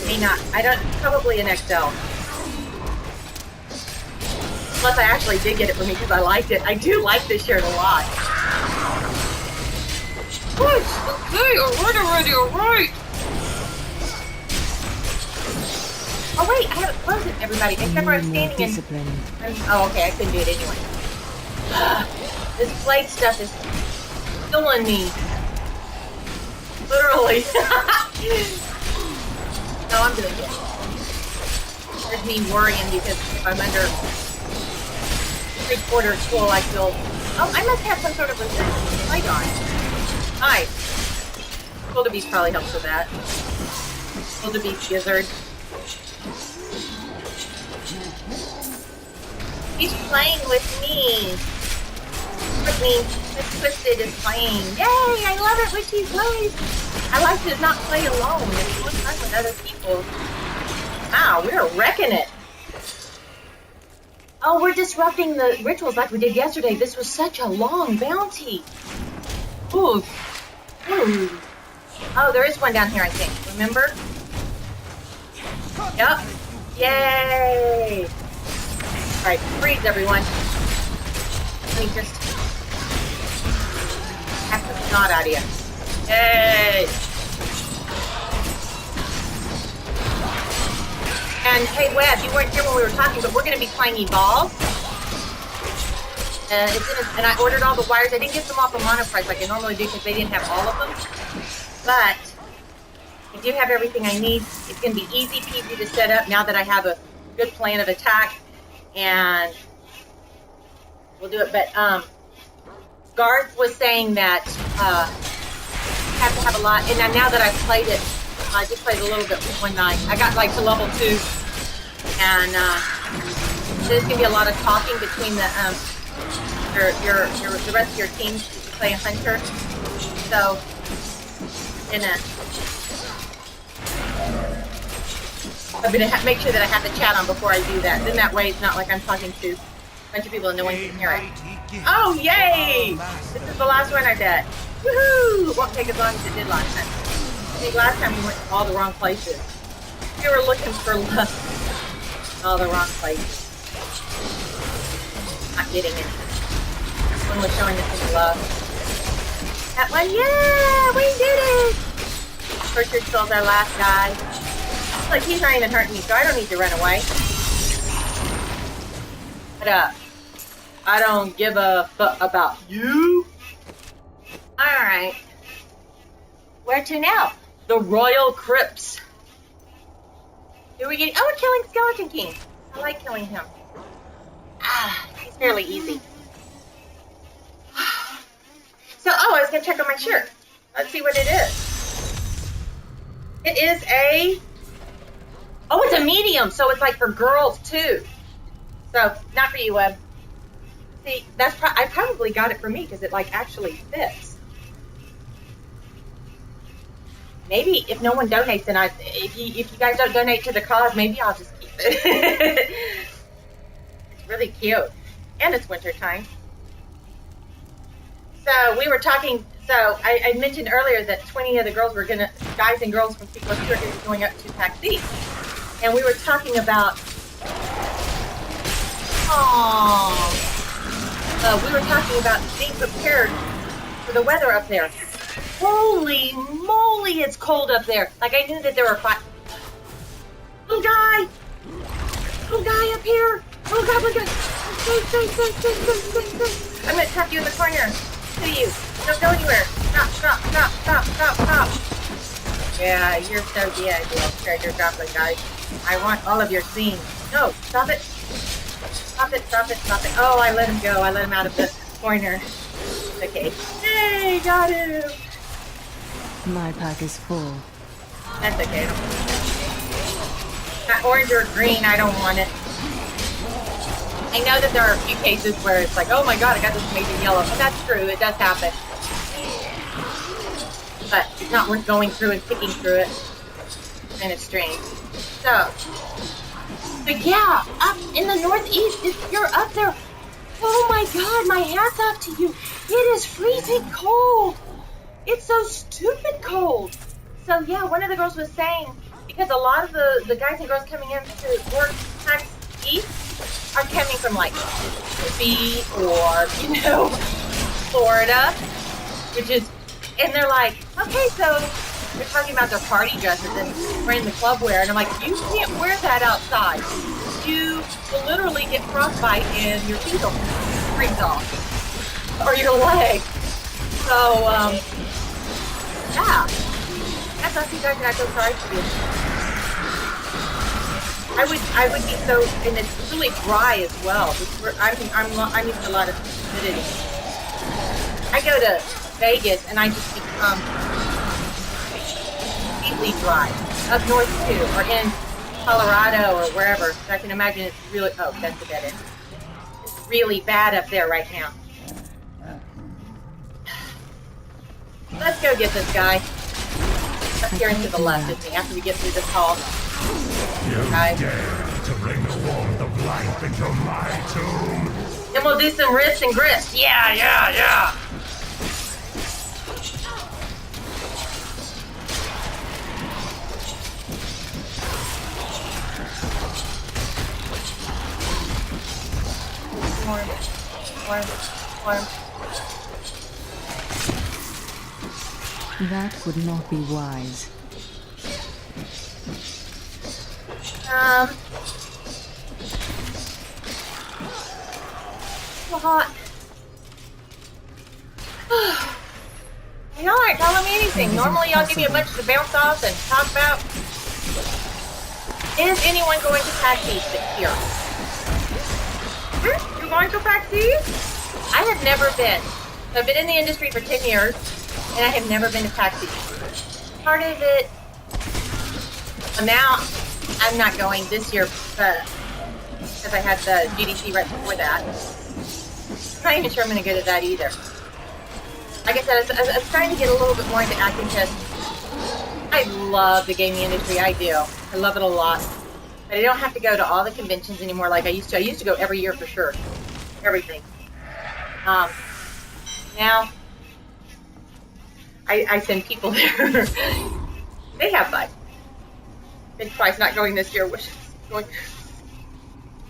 May not. I don't. Probably an XL. Unless I actually did get it for me because I liked it. I do like this shirt a lot. What? Okay, already, alright. Oh wait, I haven't closed it, everybody. Except for I'm standing in. Oh, okay. I couldn't do it anyway. This blade stuff is killing me. Literally. No, I'm doing it. There's me worrying because if I'm under 3/4 full, I feel. Oh, I must have some sort of resistance light on. Nice. Wildebeest probably helps with that. Wildebeest gizzard. He's playing with me. Miss Twisted is playing. Yay! I love it when she plays. I like to not play alone. It's more fun with other people. Wow, we're wrecking it. Oh, we're disrupting the rituals like we did yesterday. This was such a long bounty. Ooh. Ooh. Oh, there is one down here, I think. Remember? Yep. Yay! Alright, freeze everyone. Let me just hack the snot out of you. Yay! And hey Web, you weren't here when we were talking, but we're going to be playing Evolve. And I ordered all the wires. I didn't get them off of Monoprice like I normally do because they didn't have all of them. But I do have everything I need. It's going to be easy peasy to set up now that I have a good plan of attack, and we'll do it. But Garth was saying that you have to have a lot, and now that I've played it, I just played a little bit one night. I got like to level 2, and there's going to be a lot of talking between the the rest of your team to play a hunter. So, I'm gonna make sure that I have the chat on before I do that. Then that way, it's not like I'm talking to a bunch of people and no one can hear it. Oh, yay! This is the last one, I bet. Woohoo! It won't take as long as it did last time. I think last time we went to all the wrong places. We were looking for love. All the wrong places. Not getting it. This one was showing us some love. That one, yeah! We did it! Richard Soul's our last guy. Like, he's not even hurting me, so I don't need to run away. But, I don't give a fuck about you. Alright. Where to now? The Royal Crypts. Who are we getting? Oh, we're killing Skeleton King. I like killing him. He's fairly easy. So, I was gonna check on my shirt. Let's see what it is. It is a... Oh, it's a medium, so it's like for girls too. So, not for you, Web. See, that's I probably got it for me because it like actually fits. Maybe if no one donates, then if you guys don't donate to the cause, maybe I'll just keep it. It's really cute, and it's winter time. So we were talking. So I mentioned earlier that 20 of the girls were guys and girls from C+2 are going to be going up to PAX East. And we were talking about, we were talking about being prepared for the weather up there. Holy moly, it's cold up there. Like, I knew that there were Little guy up here. Oh God, look at. I'm going to trap you in the corner. To you. Don't go anywhere. Stop. Yeah, you're so dead, you little treasure droplet, guys. I want all of your scenes. No, stop it. Stop it. Oh, I let him go. I let him out of the corner. Okay. Hey, got him. My pack is full. That's okay. Not orange or green, I don't want it. I know that there are a few cases where it's like, oh my God, I got this amazing yellow. And that's true, it does happen. But it's not worth going through and picking through it. And it's strange. So, but yeah, up in the northeast, if you're up there, oh my God, my hat's off to you. It is freezing cold. It's so stupid cold. So yeah, one of the girls was saying, because a lot of the guys and girls coming in to work PAX East are coming from like Mississippi or, Florida, which is, and they're like, okay, so they're talking about their party dresses and wearing the club wear, and I'm like, you can't wear that outside. You will literally get frostbite and your feet will freeze off, or your leg. So, yeah, that's not you guys, and I feel sorry for you. I would be so, and it's really dry as well. I'm used to a lot of humidity. I go to Vegas and I just become completely dry. Up north too, or in Colorado or wherever. So I can imagine it's really, oh, that's the dead end. It's really bad up there right now. Let's go get this guy. Up here and to the left with me after we get through this hall. You dare to bring the warmth of life into my tomb? Then we'll do some wrists and grips. Yeah. Warm. That would not be wise. So hot. Y'all aren't telling me anything. Normally y'all give me a bunch to bounce off and talk about. Is anyone going to PAX East here? You're going to PAX East? I have never been. I've been in the industry for 10 years, and I have never been to PAX East. Part of it, now I'm not going this year because I had the GDC right before that. I'm not even sure I'm going to go to that either. Like I said, I was trying to get a little bit more into acting because I love the gaming industry. I do. I love it a lot. But I don't have to go to all the conventions anymore like I used to. I used to go every year for sure. Everything. Now, I send people there. They have fun. Been twice not going this year. Wish going.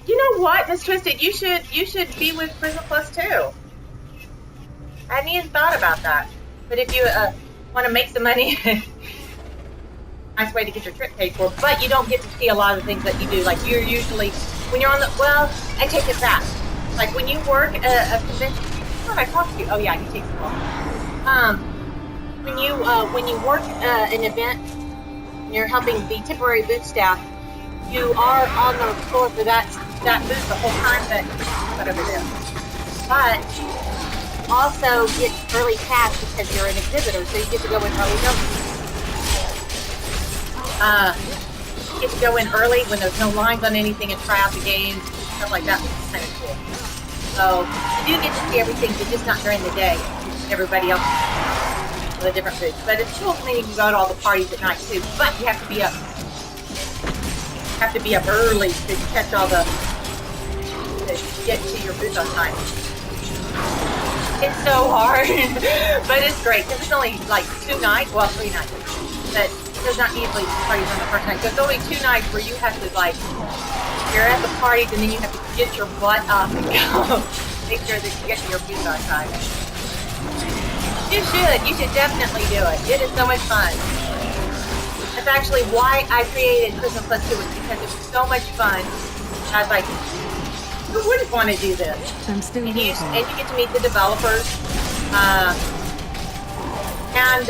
You know what, Miss Twisted? You should be with Prism Plus too. I hadn't even thought about that. But if you want to make some money, nice way to get your trip paid for. But you don't get to see a lot of the things that you do. Like you're usually when you're on the I take it back. Like when you work a convention. What did I talk to you? Oh yeah, you take some. When you work an event, and you're helping the temporary booth staff. You are on the floor for that booth the whole time that whatever it is. But also get early pass because you're an exhibitor, so you get to go in early. You get to go in early when there's no lines on anything and try out the games, stuff like that. It's kind of cool. So you do get to see everything, but just not during the day. Everybody else with a different booth. But it's cool. Then you can go to all the parties at night too. But you have to be up. Early to catch all to get to your booth on time. It's so hard, but it's great because it's only like 3 nights, but there's not usually parties on the first night. So it's only 2 nights where you have to you're at the parties and then you have to get your butt up and go make sure that you get to your booth on time. You should definitely do it. It is so much fun. That's actually why I created Prism Plus 2 was because it was so much fun. I was like, who wouldn't want to do this? I'm still and you get to meet the developers. I've had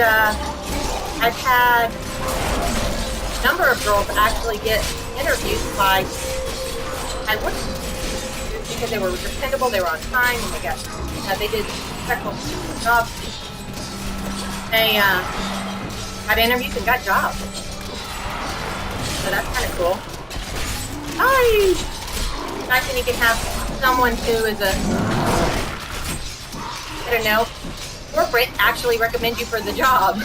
a number of girls actually get interviewed by because they were dependable, they were on time, and they did special jobs. They had interviews and got jobs. So that's kind of cool. Nice when you can have someone who is corporate actually recommend you for the job.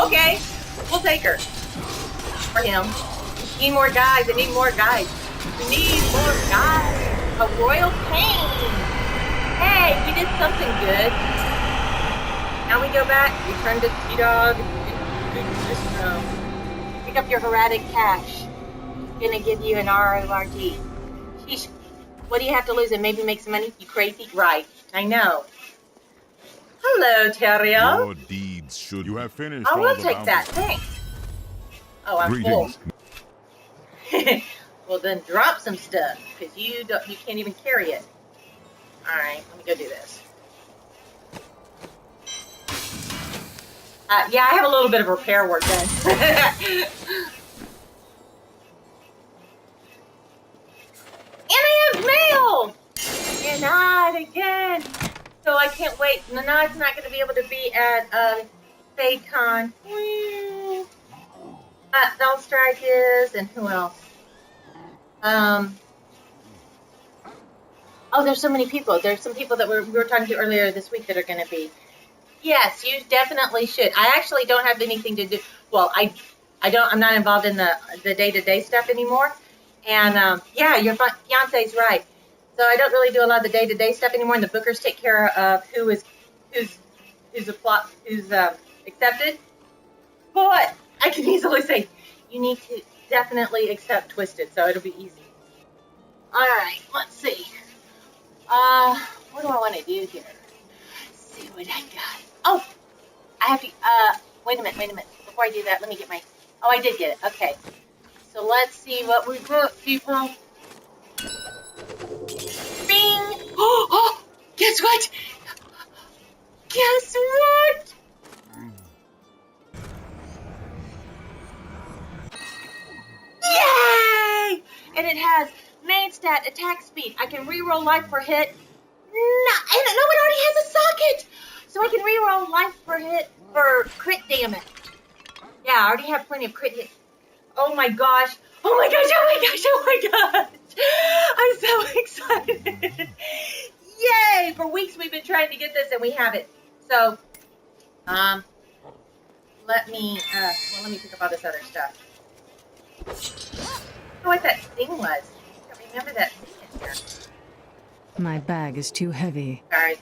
Okay, we'll take her. For him. Need more guys. We need more guys. A royal pain. Hey, we did something good. Now we go back, return to T-Dog. Pick up your erratic cash. Gonna give you an RORD. Sheesh. What do you have to lose and maybe make some money? You crazy? Right. I know. Hello, Terrio. Your deeds should. You have finished. I will take that. Thanks. Oh, I'm full. Well, then drop some stuff because you can't even carry it. All right, let me go do this. Yeah, I have a little bit of repair work done. And I have mail! And not again. So I can't wait. Nanad's not going to be able to be at FadeCon. Strike is, and who else? Oh, there's so many people. There's some people that we were talking to earlier this week that are going to be. Yes, you definitely should. I actually don't have anything to do. Well, I'm not involved in the day-to-day stuff anymore. And yeah, your fiance's right. So I don't really do a lot of the day-to-day stuff anymore. And the bookers take care of who's accepted. But I can easily say you need to definitely accept Twisted, so it'll be easy. All right, let's see. What do I want to do here? Let's see what I got. Oh, I have to, wait a minute. Before I do that, let me get my, oh, I did get it. Okay. So let's see what we got, people. Bing! Oh, guess what? Guess what? stat, attack speed. I can reroll life per hit. No, it already has a socket. So I can reroll life per hit for crit damage. Yeah, I already have plenty of crit hits. Oh my gosh. Oh my gosh, oh my gosh, oh my gosh. I'm so excited. Yay! For weeks we've been trying to get this and we have it. So, let me pick up all this other stuff. I don't know what that thing was. I don't remember that thing in here. My bag is too heavy. Sorry.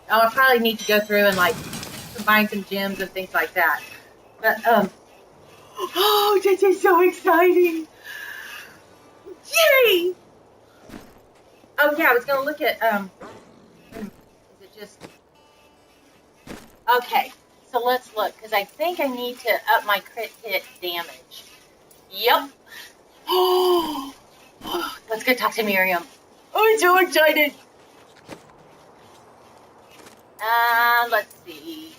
Oh, I probably need to go through and like combine some gems and things like that. But oh, this is so exciting! Yay! Oh yeah, I was gonna look at is it just okay? So let's look because I think I need to up my crit hit damage. Yep. Oh, let's go talk to Miriam. Oh, I'm so excited. Let's see.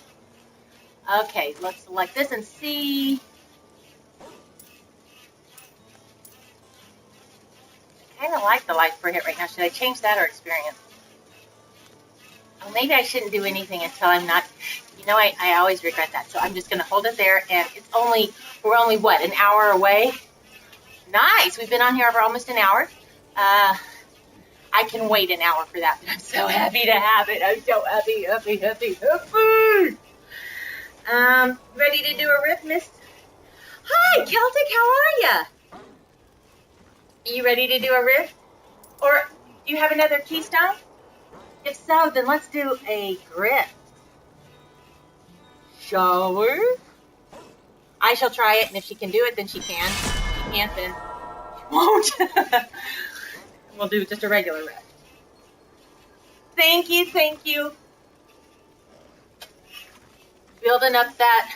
Okay, let's select this and see. I kind of like the life per hit right now. Should I change that or experience? Well, maybe I shouldn't do anything until I'm not. You know, I always regret that. So I'm just going to hold it there. And we're only, what, an hour away? Nice. We've been on here for almost an hour. I can wait an hour for that, but I'm so happy to have it. I'm so happy. Ready to do a riff, Miss? Hi, Celtic, how are ya? Are you ready to do a riff? Or do you have another keystone? If so, then let's do a grift. Shower? I shall try it, and if she can do it, then she can. If she can't, then she won't. We'll do just a regular riff. Thank you. Building up that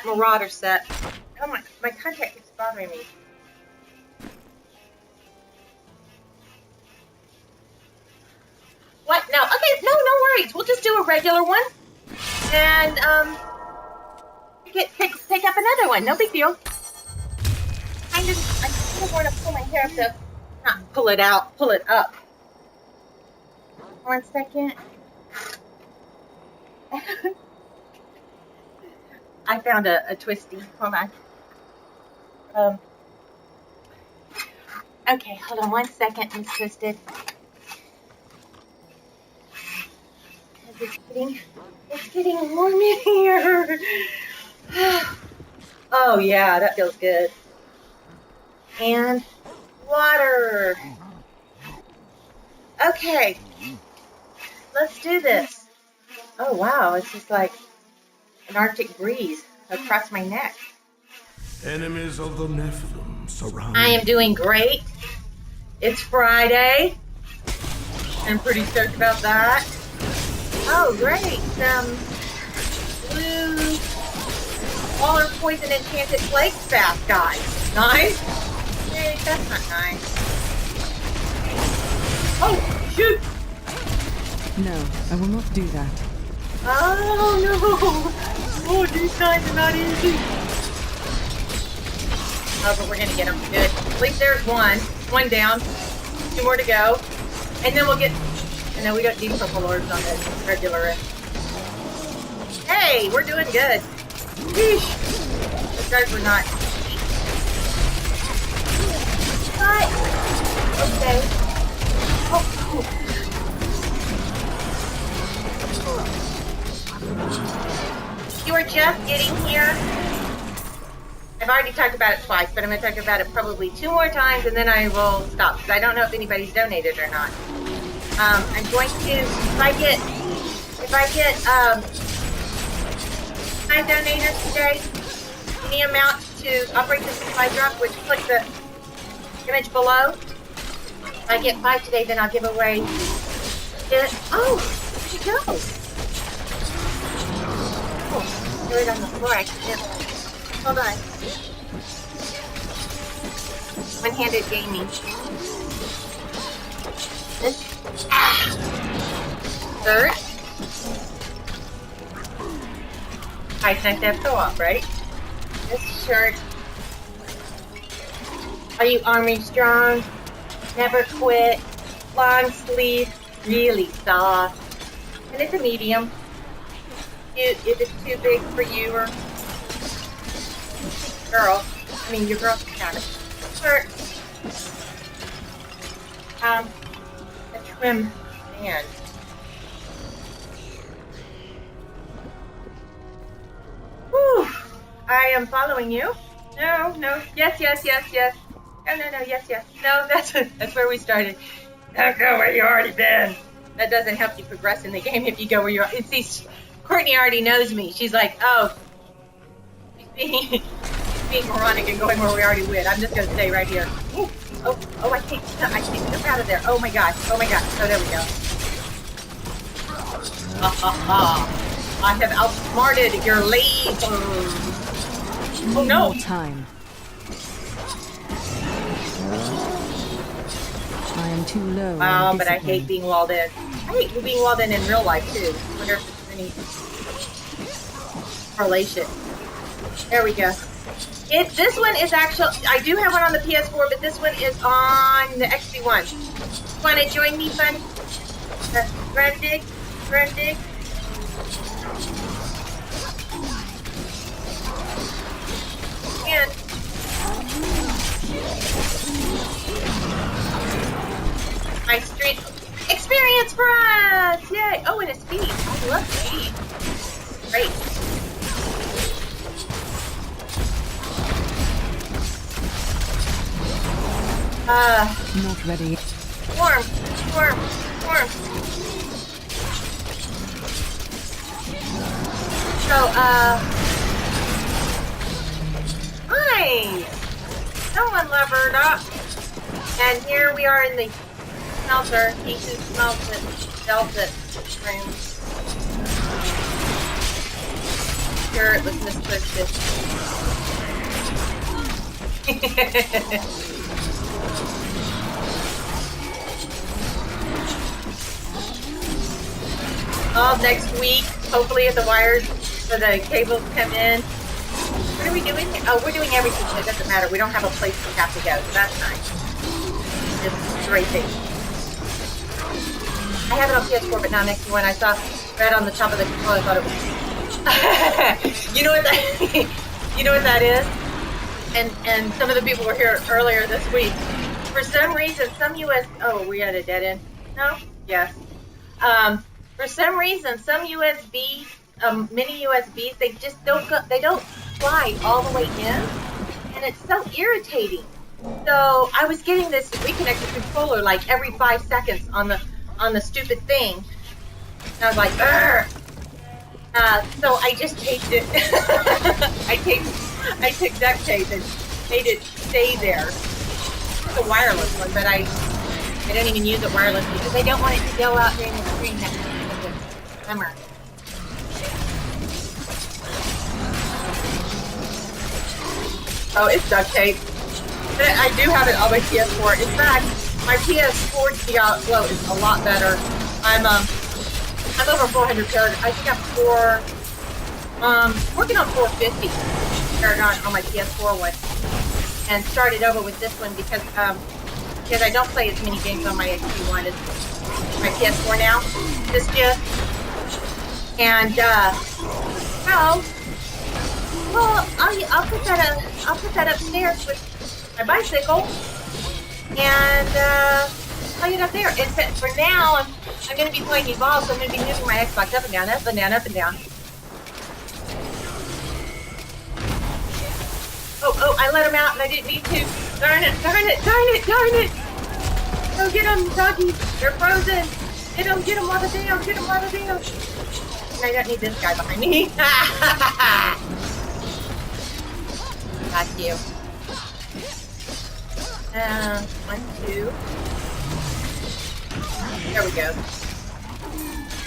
Marauder set. Oh my contact keeps bothering me. What? No. Okay, no worries. We'll just do a regular one. And pick up another one. No big deal. I kind of want to pull my hair up to not pull it out, pull it up. 1 second. I found a twisty. Hold on. Okay, hold on 1 second. I'm twisted. It's getting warm in here. Oh yeah, that feels good. And water. Okay, let's do this. Oh wow, it's just like an Arctic breeze across my neck. Enemies of the Nephilim surround. I am doing great. It's Friday. I'm pretty stoked about that. Oh great, some blue Waller Poison Enchanted Plague Fast guys. Nice. Hey, that's not nice. Oh, shoot! No, I will not do that. Oh no! Oh, these guys are not easy. Oh, but we're gonna get them good. At least there's one. One down. 2 more to go. And then we'll get... And then we don't need purple orbs on this regular. Hey, we're doing good. Yeesh. Those guys were not... What? Okay. Oh, You are just getting here. I've already talked about it twice, but I'm going to talk about it probably 2 more times, and then I will stop, because I don't know if anybody's donated or not. I'm going to, if I get 5 donators today, any amount to Operation Supply Drop, which click the image below. If I get 5 today, then I'll give away it. Oh, where'd you go? Oh, threw it on the floor. I can't. Hold on. One-handed gaming. This. Third. I sent that co-op, right? This shirt. Are you army strong? Never quit. Long sleeve. Really soft. And it's a medium. If it's too big for you or girl, I mean your girl can have it. Or a trim band. Whew. I am following you. No, no, yes, yes, yes, yes. No, no, no, yes, yes. No, that's where we started. Don't go where you already been. That doesn't help you progress in the game if you go where you're. See, Courtney already knows me. She's like, oh, she's being moronic and going where we already went. I'm just gonna stay right here. Ooh, oh, I can't jump out of there. Oh my gosh. Oh, there we go. I have outsmarted your lead. Oh no. More time. I am too low. But I hate being walled in. I hate being walled in real life too. I wonder if there's any correlation. There we go. This one is actually, I do have one on the PS4, but this one is on the XP1. Want to join me, fun? Grundig? And my street experience for us! Yay! Oh, and a speed. I love speed. Great. Not ready. Warm. So, nice! Someone levered up. And here we are in the smelter. He who smelts it, sells it room. Sure, it was mistwisted. Oh, next week, hopefully if the wires or the cables come in. What are we doing here? Oh, we're doing everything, so it doesn't matter. We don't have a place we have to go, so that's nice. Just great thing. I have it on PS4, but not next to one. I saw red on the top of the controller. I thought it was. You know what that is? And some of the people were here earlier this week. For some reason, some US. Oh, we at a dead end. No. Yes. For some reason, some USB, mini USBs, they just don't go. They don't slide all the way in, and it's so irritating. So I was getting this reconnected controller like every 5 seconds on the stupid thing. And I was like, "Urgh!" So I just taped it. I took duct tape and made it stay there. It's a wireless one, but I don't even use it wireless because I don't want it to go out during the screen next to the summer. Oh, it's duct tape. But I do have it on my PS4. In fact, my PS4 Diablo is a lot better. I'm over 400 paragon. I think I'm working on 450 paragon on my PS4 one, and started over with this one because I don't play as many games on my XP1 as my PS4 now. Just and I'll put that upstairs with my bicycle, and play it up there. And for now, I'm going to be playing Evolve, so I'm going to be moving my Xbox up and down, up and down, up and down. Oh, I let him out and I didn't need to. Darn it. Oh, get them, doggy. They're frozen. Get them while they're down. And I don't need this guy behind me. Got you. 1, 2. There we go.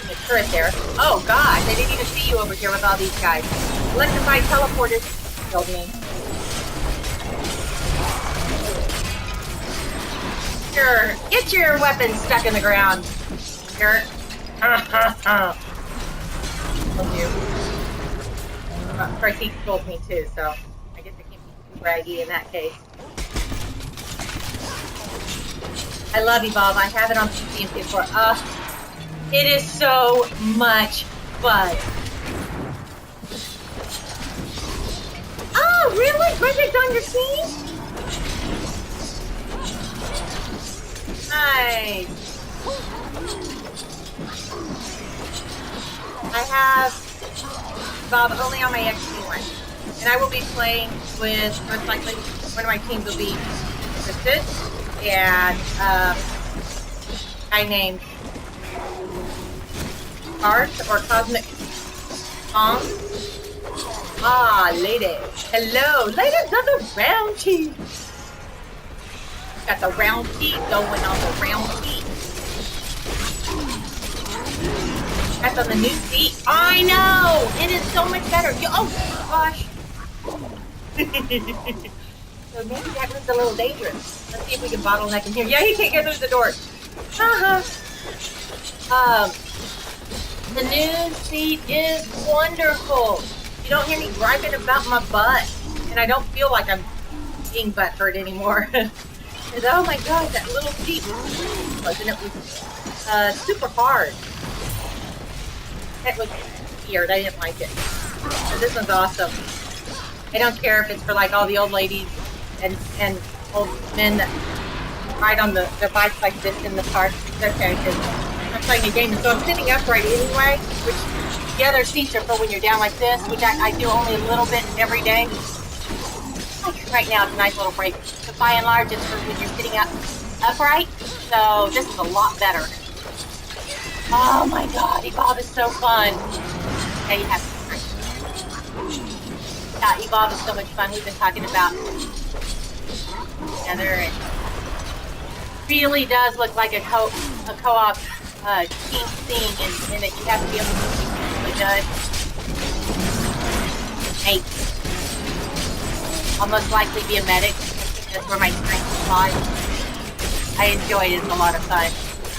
The turret there. Oh gosh, I didn't even see you over here with all these guys. Electrified teleporters killed me. Sure. Get your weapon stuck in the ground. Jerk. Told you. Of course, he told me too, so I guess I can't be too braggy in that case. I love Evolve. I have it on PC and PS4. It is so much fun. Oh, really? Bridget's on your team? Nice. I have Bob only on my XP one. And I will be playing with, most likely, one of my teams will be Assisted and a guy named Art or Cosmic Song. Ah, lady. Hello. Ladies of the round team. Got the round team going on the round team. That's on the new seat. I know! It is so much better. Oh, gosh. So maybe that was a little dangerous. Let's see if we can bottleneck in here. Yeah, he can't get through the door. The new seat is wonderful. You don't hear me griping about my butt. And I don't feel like I'm being butt hurt anymore. And oh my god, that little seat was super hard. That was weird. I didn't like it. So this one's awesome. I don't care if it's for like all the old ladies and old men that ride on their bikes like this in the park. It's okay, because I'm playing a game, and so I'm sitting upright anyway, which the other seats are for when you're down like this, which I do only a little bit every day. Like right now, it's a nice little break. But by and large, it's for when you're sitting upright, so this is a lot better. Oh my god, Evolve is so fun. Yeah, you have to. Yeah, Evolve is so much fun. We've been talking about together, and really does look like a co-op team thing, and that you have to be able to do really good. Hey, I'll most likely be a medic. That's where my strength lies. I enjoy it. It's a lot of fun.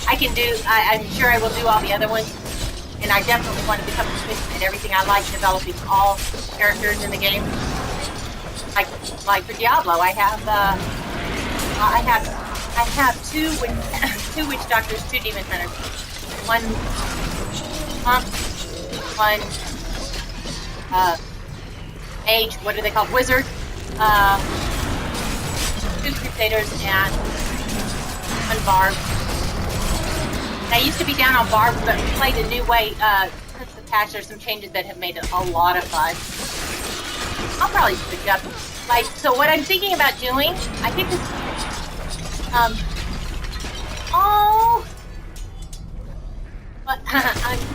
I'm sure I will do all the other ones, and I definitely want to become proficient in everything. I like developing all characters in the game. Like for Diablo, I have two witch doctors, 2 demon hunters, one monk, one mage. What are they called? Wizard. 2 crusaders and 1 bard. I used to be down on barbs, but played a new way since the patch. There's some changes that have made it a lot of fun. I'll probably switch up. Like, so what I'm thinking about doing, I think this,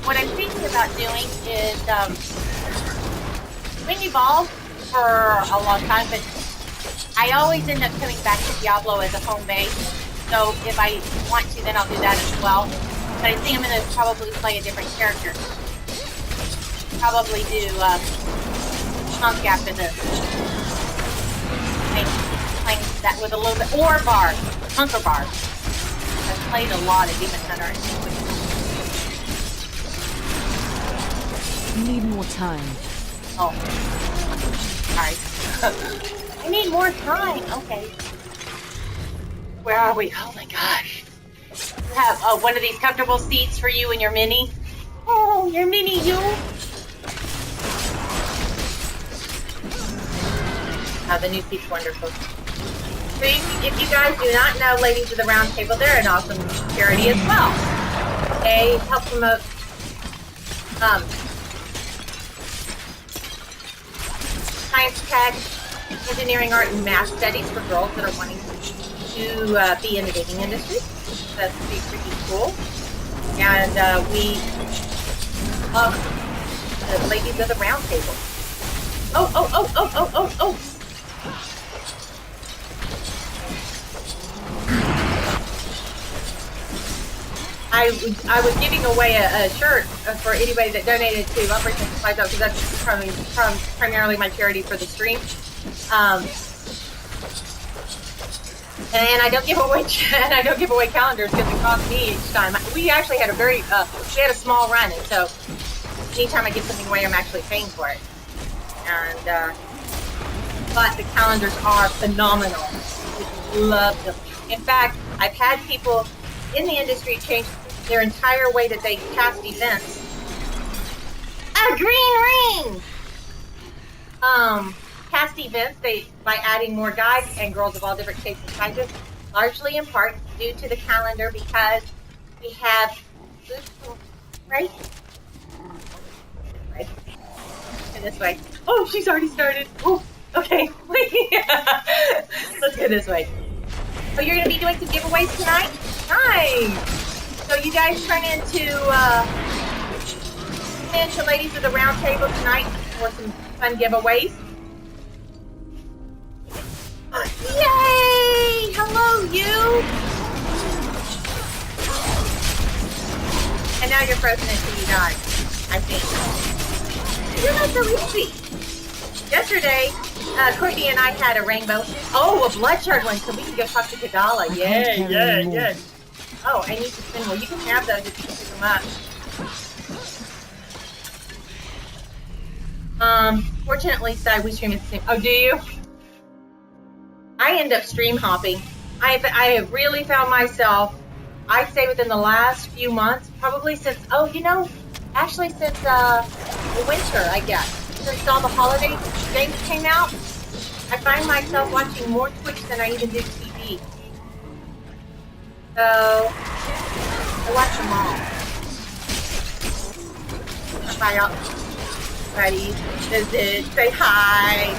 what I'm thinking about doing is, playing Evolve for a long time, but I always end up coming back to Diablo as a home base. So if I want to, then I'll do that as well. But I think I'm going to probably play a different character. Probably do Punk after this. Playing that with a little bit, or Bard, Punk or Bard. I've played a lot of Demon Hunter. You need more time. Oh, sorry. I need more time. Okay. Where are we? Oh my gosh. We have one of these comfortable seats for you and your mini. Oh, your mini, you. The new seat's wonderful. So if you guys do not know Ladies of the Round Table, they're an awesome charity as well. They help promote science, tech, engineering, art, and math studies for girls that are wanting to be in the gaming industry. That's pretty cool. And we love the Ladies of the Round Table. Oh. I was giving away a shirt for anybody that donated to Operation Supply Drop, because that's primarily my charity for the stream. And I don't give away calendars because it costs me each time. We actually had we had a small run, and so anytime I give something away, I'm actually paying for it. And but the calendars are phenomenal. We love them. In fact, I've had people in the industry change their entire way that they cast events. A green ring! Cast events by adding more guys and girls of all different shapes and sizes, largely in part due to the calendar because we have right? This way. Oh, she's already started. Oh, okay. Let's go this way. Oh, you're gonna be doing some giveaways tonight? Nice. So you guys turn into ladies of the round table tonight for some fun giveaways. Yay! Hello, you. And now you're frozen until you die, I think. You're not so easy. Yesterday, Courtney and I had a rainbow. Oh, a bloodshot one, so we can go talk to Kadala. Yeah. Oh, I need to spin. Well, you can have those if you pick them up. Fortunately, we stream at the same. Oh, do you? I end up stream hopping. I have really found myself, I'd say within the last few months, probably since, actually since the winter, I guess. Since all the holiday games came out, I find myself watching more Twitch than I even do TV. So, I watch them all. Bye, y'all. Ready, visit, say hi.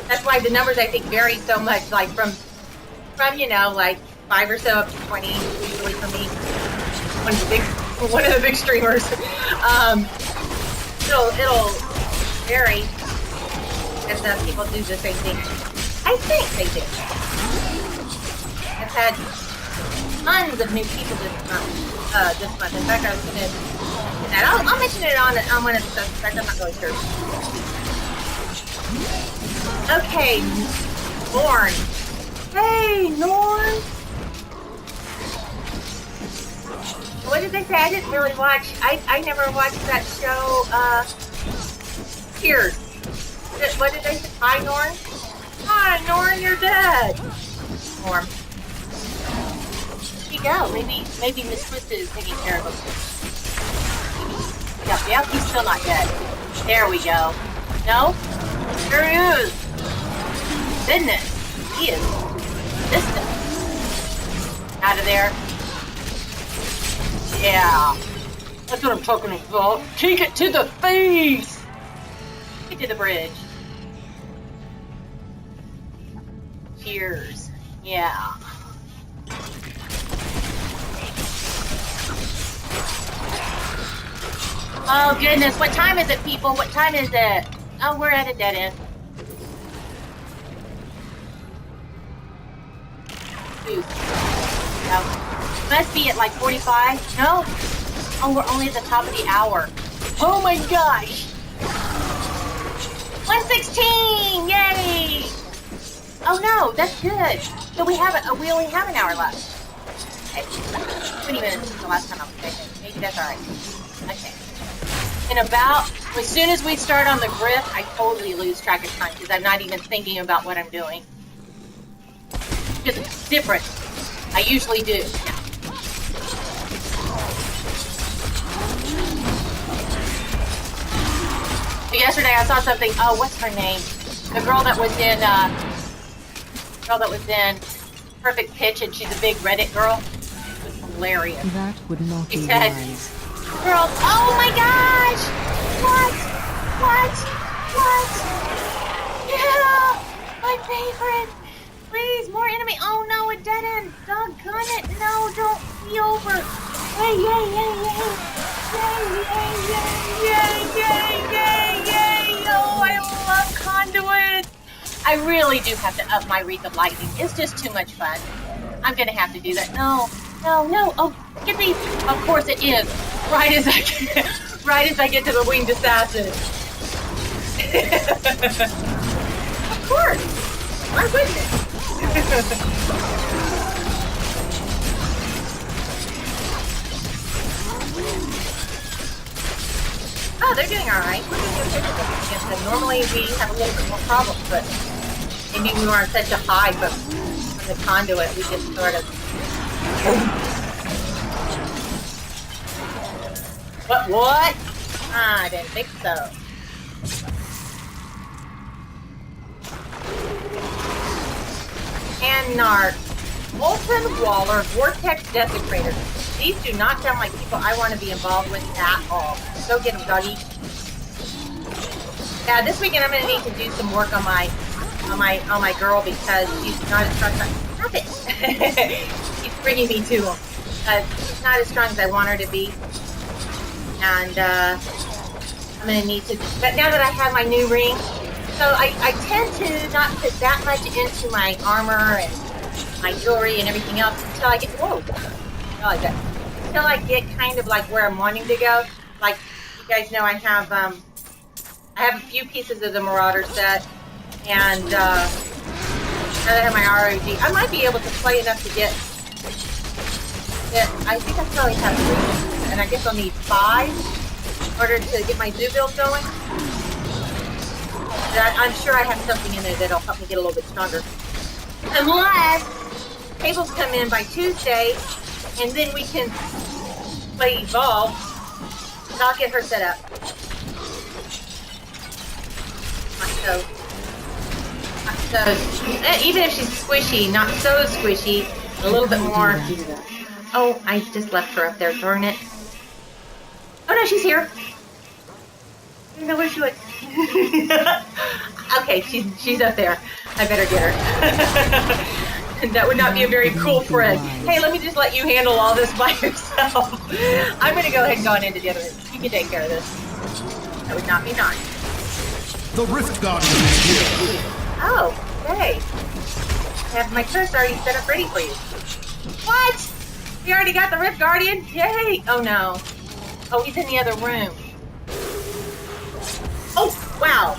That's why the numbers, I think, vary so much, like from 5 or so up to 20, usually for me. One of the big streamers. It'll vary as people do the same thing. I think they do. I've had tons of new people this month. In fact, I was going to mention that. I'll mention it on one of the stuff. In fact, I'm not really sure. Okay, Norn. Hey, Norn. What did they say? I didn't really watch. I never watched that show. Cheers. What did they say? Hi, Norn. Hi, Norn. You're dead. Norm. There you go. Maybe Miss Twisted is taking care of him. Yep. He's still not dead. There we go. No. There he is. Goodness. He is distant. Out of there. Yeah. That's what I'm talking about. Kick it to the face. Kick it to the bridge. Cheers. Yeah. Oh goodness, what time is it, people? What time is it? Oh, we're at a dead end. No. Must be at like 45. No? Oh, we're only at the top of the hour. Oh my gosh! 1:16! Yay! Oh no, that's good. So we only have an hour left. Okay. 20 minutes is the last time I was thinking. Maybe that's alright. Okay. As soon as we start on the grip, I totally lose track of time because I'm not even thinking about what I'm doing. Because it's different. I usually do. Yeah. So yesterday I saw something. Oh, what's her name? The girl that was in Perfect Pitch, and she's a big Reddit girl. It was hilarious. That would not She be said, wise. "Girls, oh my gosh! What? Yeah, my favorite. Please, more enemy. Oh no, a dead end. Doggone it. No, don't be over. Yay. Oh, I love conduits. I really do have to up my Wreath of Lightning. It's just too much fun. I'm going to have to do that. No. Oh, get these. Of course it is. Right as I get to the Winged Assassin. Of course. Why wouldn't it? Oh, they're doing all right. We're doing okay against them. Normally we have a little bit more problems, but maybe we weren't such a high, but from the conduit we just sort of. What? I didn't think so. And Narc. Molten Waller, Vortex Desecrator. These do not sound like people I want to be involved with at all. Go get them, doggy. Yeah, this weekend I'm gonna need to do some work on my girl because she's not as strong as stop it. She's bringing me to him. She's not as strong as I want her to be, and I'm gonna need to. But now that I have my new ring, so I tend to not put that much into my armor and my jewelry and everything else until I get until I get kind of like where I'm wanting to go. Like you guys know, I have a few pieces of the Marauder set, and now that I have my ROG, I might be able to play enough to get it. I think I probably have 3, and I guess I'll need 5 in order to get my zoo build going. I'm sure I have something in there that'll help me get a little bit stronger. Unless tables come in by Tuesday, and then we can play Evolve, and I'll get her set up. Even if she's squishy, not so squishy, a little bit more. Oh, I just left her up there, darn it. Oh no, she's here. I don't know where she went. Okay, she's up there. I better get her. That would not be a very cool friend. Hey, let me just let you handle all this by yourself. I'm gonna go ahead and go on into the other room. You can take care of this. That would not be nice. The Rift Guardian is here. Oh, okay. I have my curse already set up ready for you. What? We already got the Rift Guardian? Yay! Oh no. Oh, he's in the other room. Oh, wow.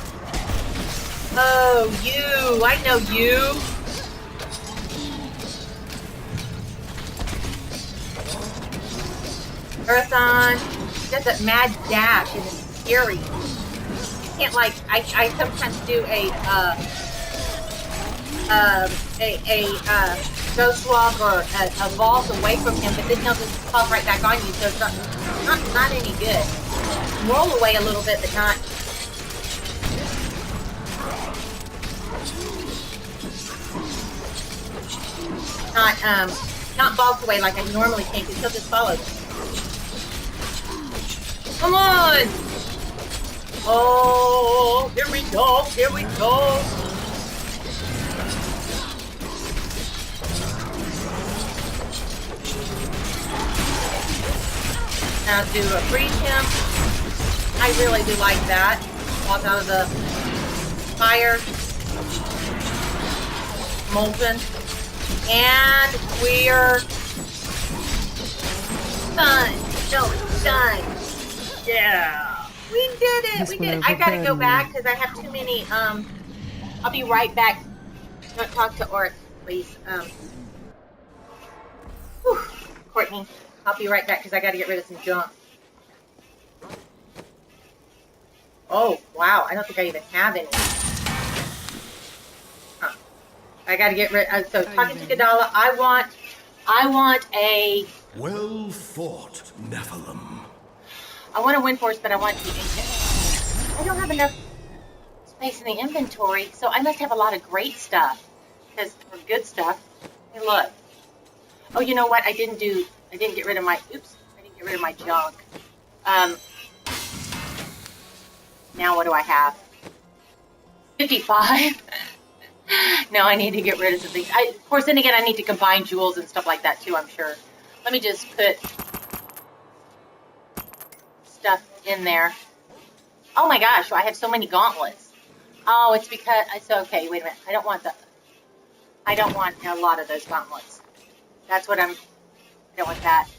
Oh, you. I know you. Earthon. He does that mad dash and it's scary. Can't like I sometimes do a ghost walk or a vault away from him, but then he'll just pop right back on you, so it's not any good. Roll away a little bit, but not vault away like I normally can, because he'll just follow. Come on! Oh, here we go, here we go. Now do a freeze him. I really do like that. Walk out of the fire. Molten. And we're done. No, done. Yeah. We did it! We did it! I gotta go back because I have too many, I'll be right back. Don't talk to Orc, please. Whew. Courtney, I'll be right back because I gotta get rid of some junk. Oh, wow, I don't think I even have any. Huh. I gotta get rid, so talking to Gadala, I want a... Well fought, Nephilim. I want a wind force, but I want to be ancient. I don't have enough space in the inventory, so I must have a lot of great stuff. Because for good stuff, hey look. Oh, you know what? I didn't get rid of my, oops, I didn't get rid of my junk. Now what do I have? 55? No, I need to get rid of some things. Of course, then again, I need to combine jewels and stuff like that too, I'm sure. Let me just put stuff in there. Oh my gosh, I have so many gauntlets. Oh, it's because okay, wait a minute. I don't want a lot of those gauntlets. That's what I don't want that.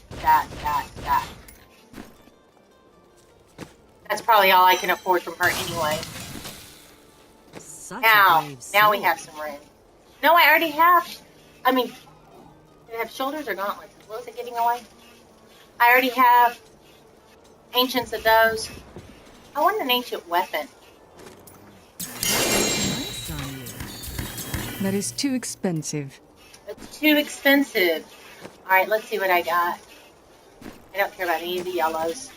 That's probably all I can afford from her anyway. Now we have some room. No, I already have. I mean, do I have shoulders or gauntlets? What was it giving away? I already have ancients of those. I want an ancient weapon. Nice on you. That is too expensive. It's too expensive. All right, let's see what I got. I don't care about any of the yellows.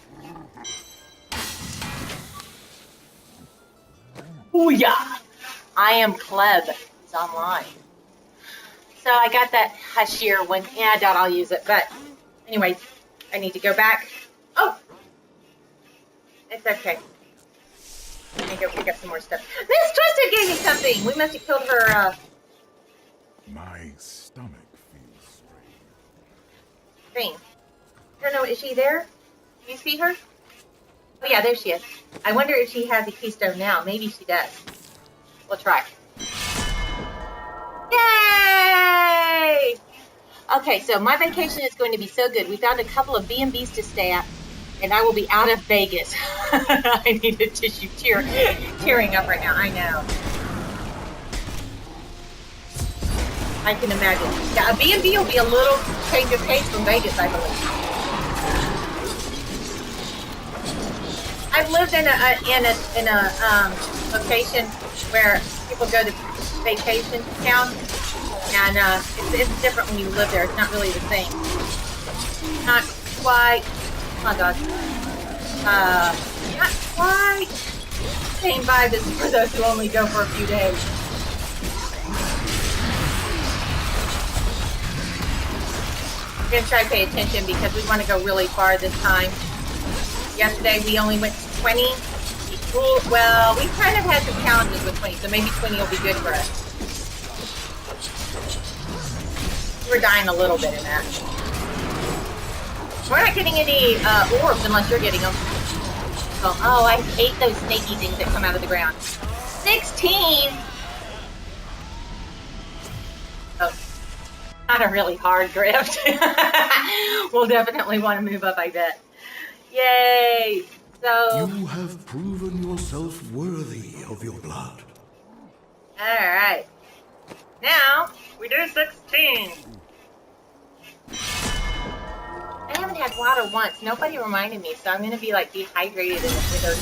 Ooh, yeah. I am Kleb. It's online. So I got that Hashir one. Yeah, I doubt I'll use it. But anyway, I need to go back. Oh! It's okay. I need to go pick up some more stuff. Miss Twisted gave me something! We must have killed her, My stomach feels strange. thing. I don't know, is she there? Do you see her? Oh yeah, there she is. I wonder if she has the keystone now. Maybe she does. We'll try. Yay! Okay, so my vacation is going to be so good. We found a couple of B&Bs to stay at, and I will be out of Vegas. I need a tissue tearing up right now. I know. I can imagine. Yeah, a B&B will be a little change of pace from Vegas, I believe. I've lived in a location where people go to vacation town, and it's different when you live there. It's not really the same. Not quite. Oh my gosh. Not quite same vibe as for those who only go for a few days. We're gonna try to pay attention because we want to go really far this time. Yesterday we only went to 20. Well, we kind of had some challenges with 20, so maybe 20 will be good for us. We're dying a little bit in that. We're not getting any orbs unless you're getting them. So, oh, I hate those snaky things that come out of the ground. 16! Oh, not a really hard drift. We'll definitely want to move up, I bet. Yay! So, You have proven yourself worthy of your blood. alright. Now, we do 16. I haven't had water once. Nobody reminded me, so I'm going to be like dehydrated in the winter.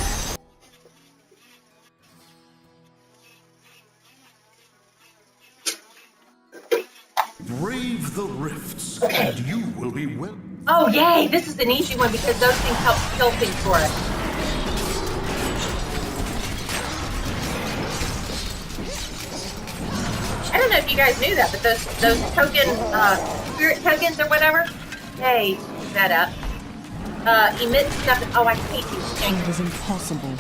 Brave the rifts, and you will be well. Oh, yay! This is an easy one because those things help kill things for us. I don't know if you guys knew that, but those token, spirit tokens or whatever, they set up, emit stuff. Oh, I hate these things. It is impossible.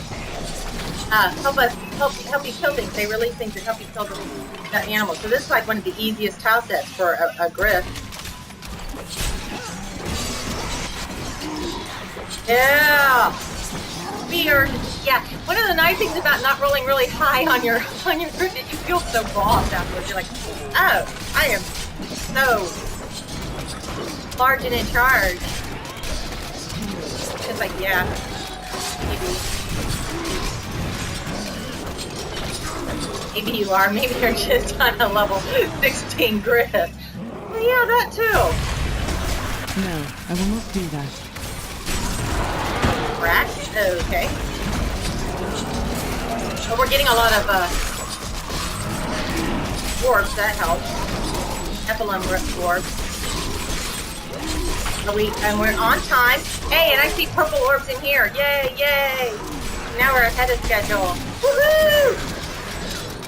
Help you kill things. They release things that help you kill the animals. So this is like one of the easiest tile sets for a griff. Yeah. Yeah. One of the nice things about not rolling really high on your griff is you feel so bossed afterwards. You're like, oh, I am so large and in charge. It's like, yeah, maybe you are. Maybe you're just on a level 16 griff. Well, yeah, that too. No, I will not do that. Rats? Okay. But we're getting a lot of orbs. That helps. Nephilim orbs. And we're on time. Hey, and I see purple orbs in here. Yay, yay! Now we're ahead of schedule. Woohoo!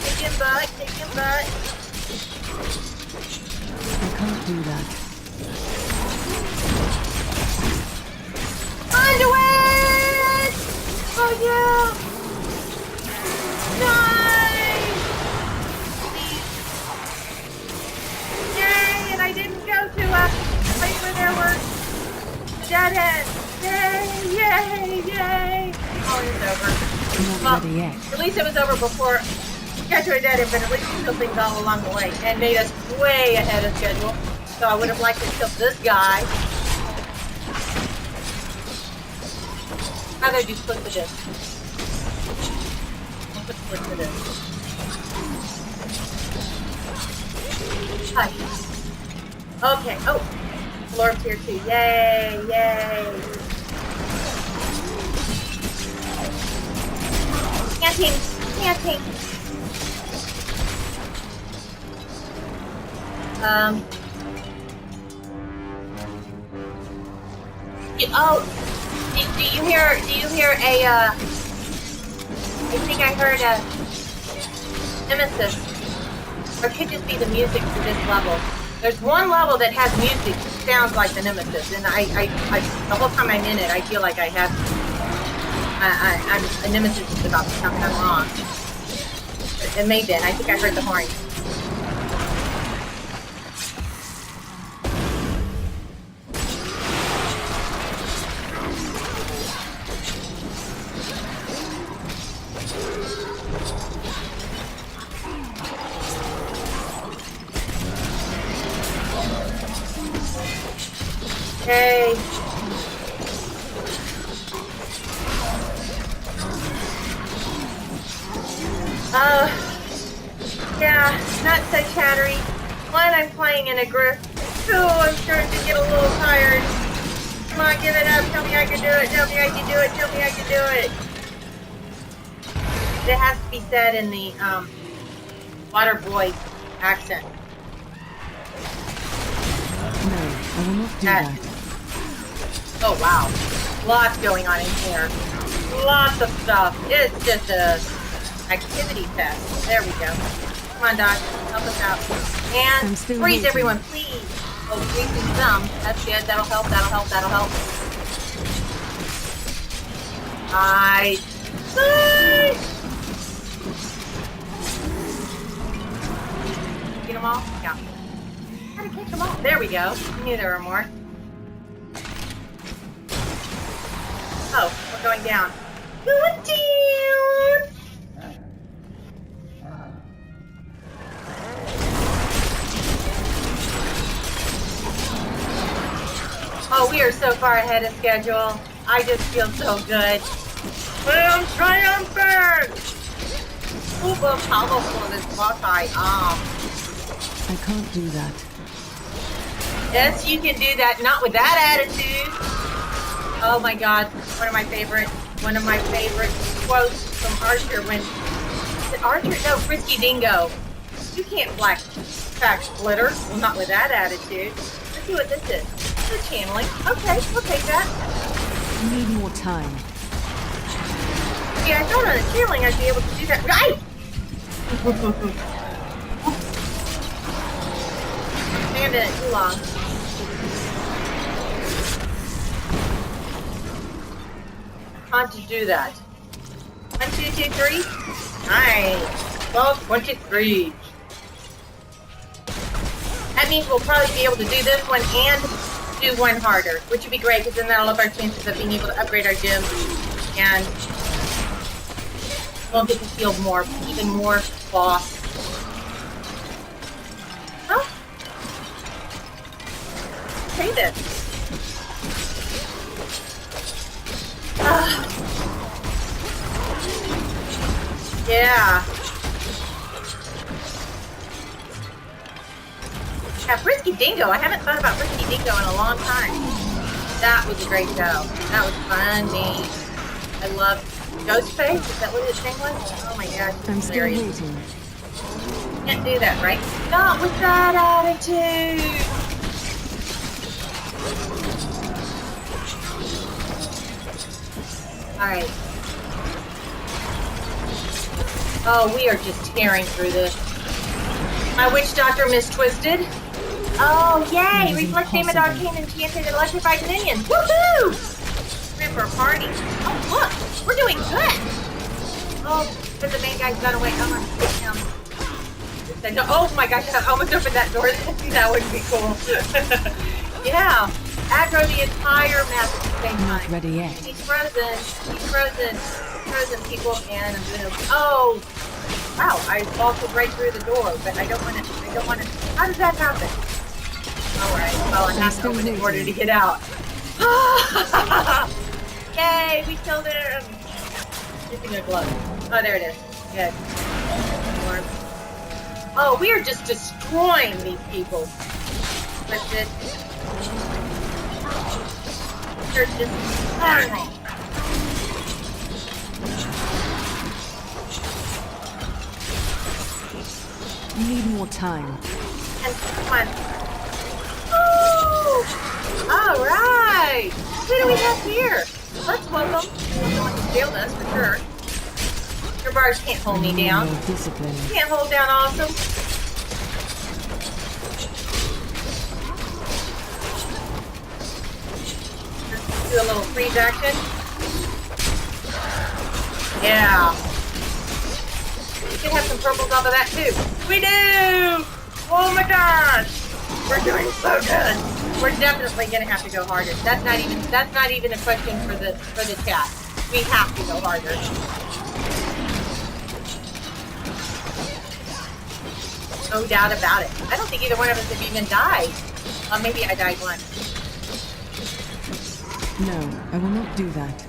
Kicking butt, kicking butt. I can't do that. Underwear! Oh yeah! Nice! Yay! And I didn't go to a place where there were dead ends. Yay! Yay! Yay! Oh, it's over. Not ready yet. At least it was over before we got to a dead end, but at least we killed things all along the way and made us way ahead of schedule. So I would have liked to kill this guy. How do I do split the disc? I'll put split the disc. Hi. Okay. Oh, Lord's here too. Yay! Yay! Chanting. Chanting. Do you hear a, I think I heard a Nemesis. Or it could just be the music for this level. There's one level that has music that sounds like the Nemesis, and I the whole time I'm in it, I feel like I'm a Nemesis is about to come, and I'm wrong. It may have been. I think I heard the horn. Hey. Yeah, not so chattery. One, I'm playing in a group. Two, I'm starting to get a little tired. Come on, give it up. Tell me I can do it. Tell me I can do it. Tell me I can do it. It has to be said in the water boy accent. No, I will not do that. Oh wow, lots going on in here. Lots of stuff. It's just a activity fest. There we go. Come on, Doc, help us out. And freeze waiting. everyone, please. Oh, freezing some. That's good. That'll help. That'll help. That'll help. Nice. Get them all? Yeah. How to catch them all? There we go. I knew there were more. Oh, we're going down. Going down! Oh, we are so far ahead of schedule. I just feel so good. I'm triumphant! Super powerful is what I am. I can't do that. Yes, you can do that. Not with that attitude. Oh my God, one of my favorite quotes from Archer when, Archer? No, Frisky Dingo. You can't black fact splitter. Well, not with that attitude. Let's see what this is. This is channeling. Okay, we'll take that. I need more time. Yeah, I thought on the channeling I'd be able to do that. Right! Stand in it too long. How'd you do that? 1, 2, 2, 3. Nice. Well, 23. That means we'll probably be able to do this one and do one harder, which would be great because then that'll up our chances of being able to upgrade our gym and we'll get to field more, even more boss. Huh? Say this. Yeah. Yeah, Frisky Dingo. I haven't thought about Frisky Dingo in a long time. That was a great show. That was funny. I love Ghostface. Is that what his name was? Oh my gosh. I'm still Hilarious. waiting. Can't do that, right? Not with that attitude. Alright. Oh, we are just tearing through this. My witch doctor mistwisted. Oh, yay! Reflex Demon Arcane Enchanted Electrified Minions. Woohoo! We're in for a party. Oh, look! We're doing good! Oh, but the main guy's got away. I'm gonna hit him. No, oh my gosh, I almost opened that door. That would be cool. Yeah. Aggro the entire map at the same time. Not ready yet. He's frozen. He's frozen. Frozen people and boom. Oh! Wow, I vaulted right through the door, but I don't want to. How does that happen? Alright, well, I have to open it in order to get out. Yay, we killed him! Using a glove. Oh, there it is. Good. Oh, we are just destroying these people. With this. They're just horrible. Need more time. And come on. Woo! All right. Who do we have here? Let's welcome. No one can shield us for sure. Your bars can't hold me down. No discipline. Can't hold down awesome. Let's do a little freeze action. Yeah. We should have some purples off of that too. We do! Oh my gosh! We're doing so good. We're definitely gonna have to go harder. That's not even a question for the chat. We have to go harder. No doubt about it. I don't think either one of us have even died. Maybe I died once. No, I will not do that.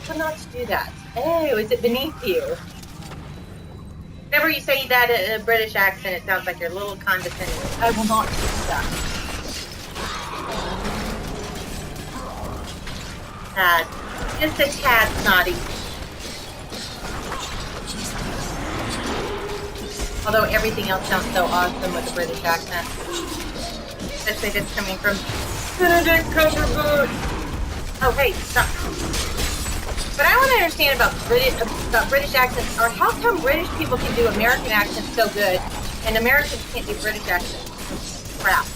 I will not do that. Oh, is it beneath you? Whenever you say that in a British accent, it sounds like you're a little condescending. I will not do that. Tad. Just a tad snotty. Although everything else sounds so awesome with the British accent. Especially if it's coming from Benedict Cumberbatch. Oh, hey, stop. What I want to understand about British accents are how come British people can do American accents so good and Americans can't do British accents? Crap.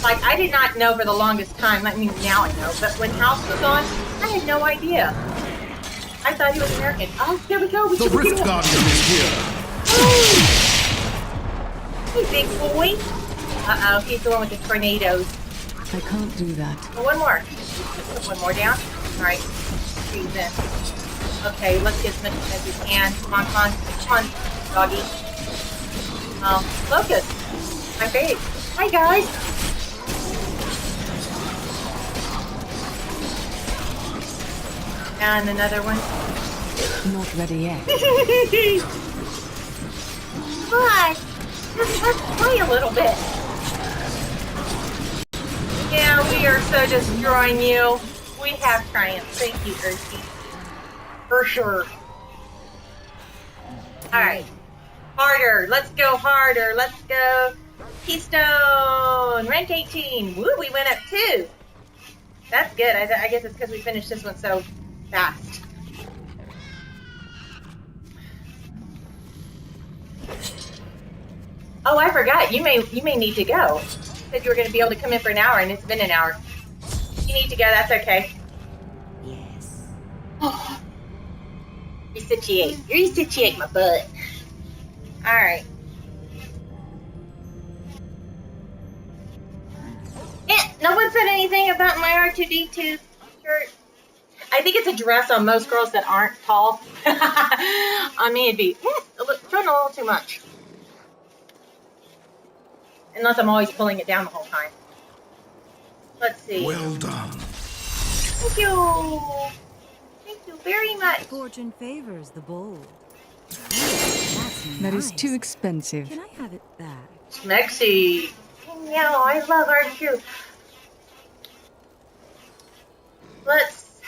Like, I did not know for the longest time. I mean, now I know. But when House was on, I had no idea. I thought he was American. Oh, there we go. The Rift Guardian is here. Oh. Hey, big boy. Uh-oh, he's the one with the tornadoes. I can't do that. Oh, one more. Put one more down. All right. Breathe in. Okay, let's get as much as we can. Come on, come on. Come on, doggy. Focus. My face. Hi, guys. And another one. Not ready yet. Hi. Let's play a little bit. Yeah, we are so destroying you. We have triumph. Thank you, Ursi. For sure. Alright. Harder. Let's go harder. Let's go. Keystone. Rank 18. Woo, we went up 2. That's good. I guess it's because we finished this one so fast. Oh, I forgot. You may need to go. You said you were going to be able to come in for an hour, and it's been an hour. You need to go. That's okay. Yes. Oh. Resituate. Resituate my butt. All right. Yeah, no one said anything about my R2D2 shirt. I think it's a dress on most girls that aren't tall. On me, it'd be showing a little too much. Unless I'm always pulling it down the whole time. Let's see. Well done. Thank you. Thank you very much. Fortune favors the bold. That's nice. That is too expensive. Can I have it back? Smexy. Yeah, I love R2. Let's...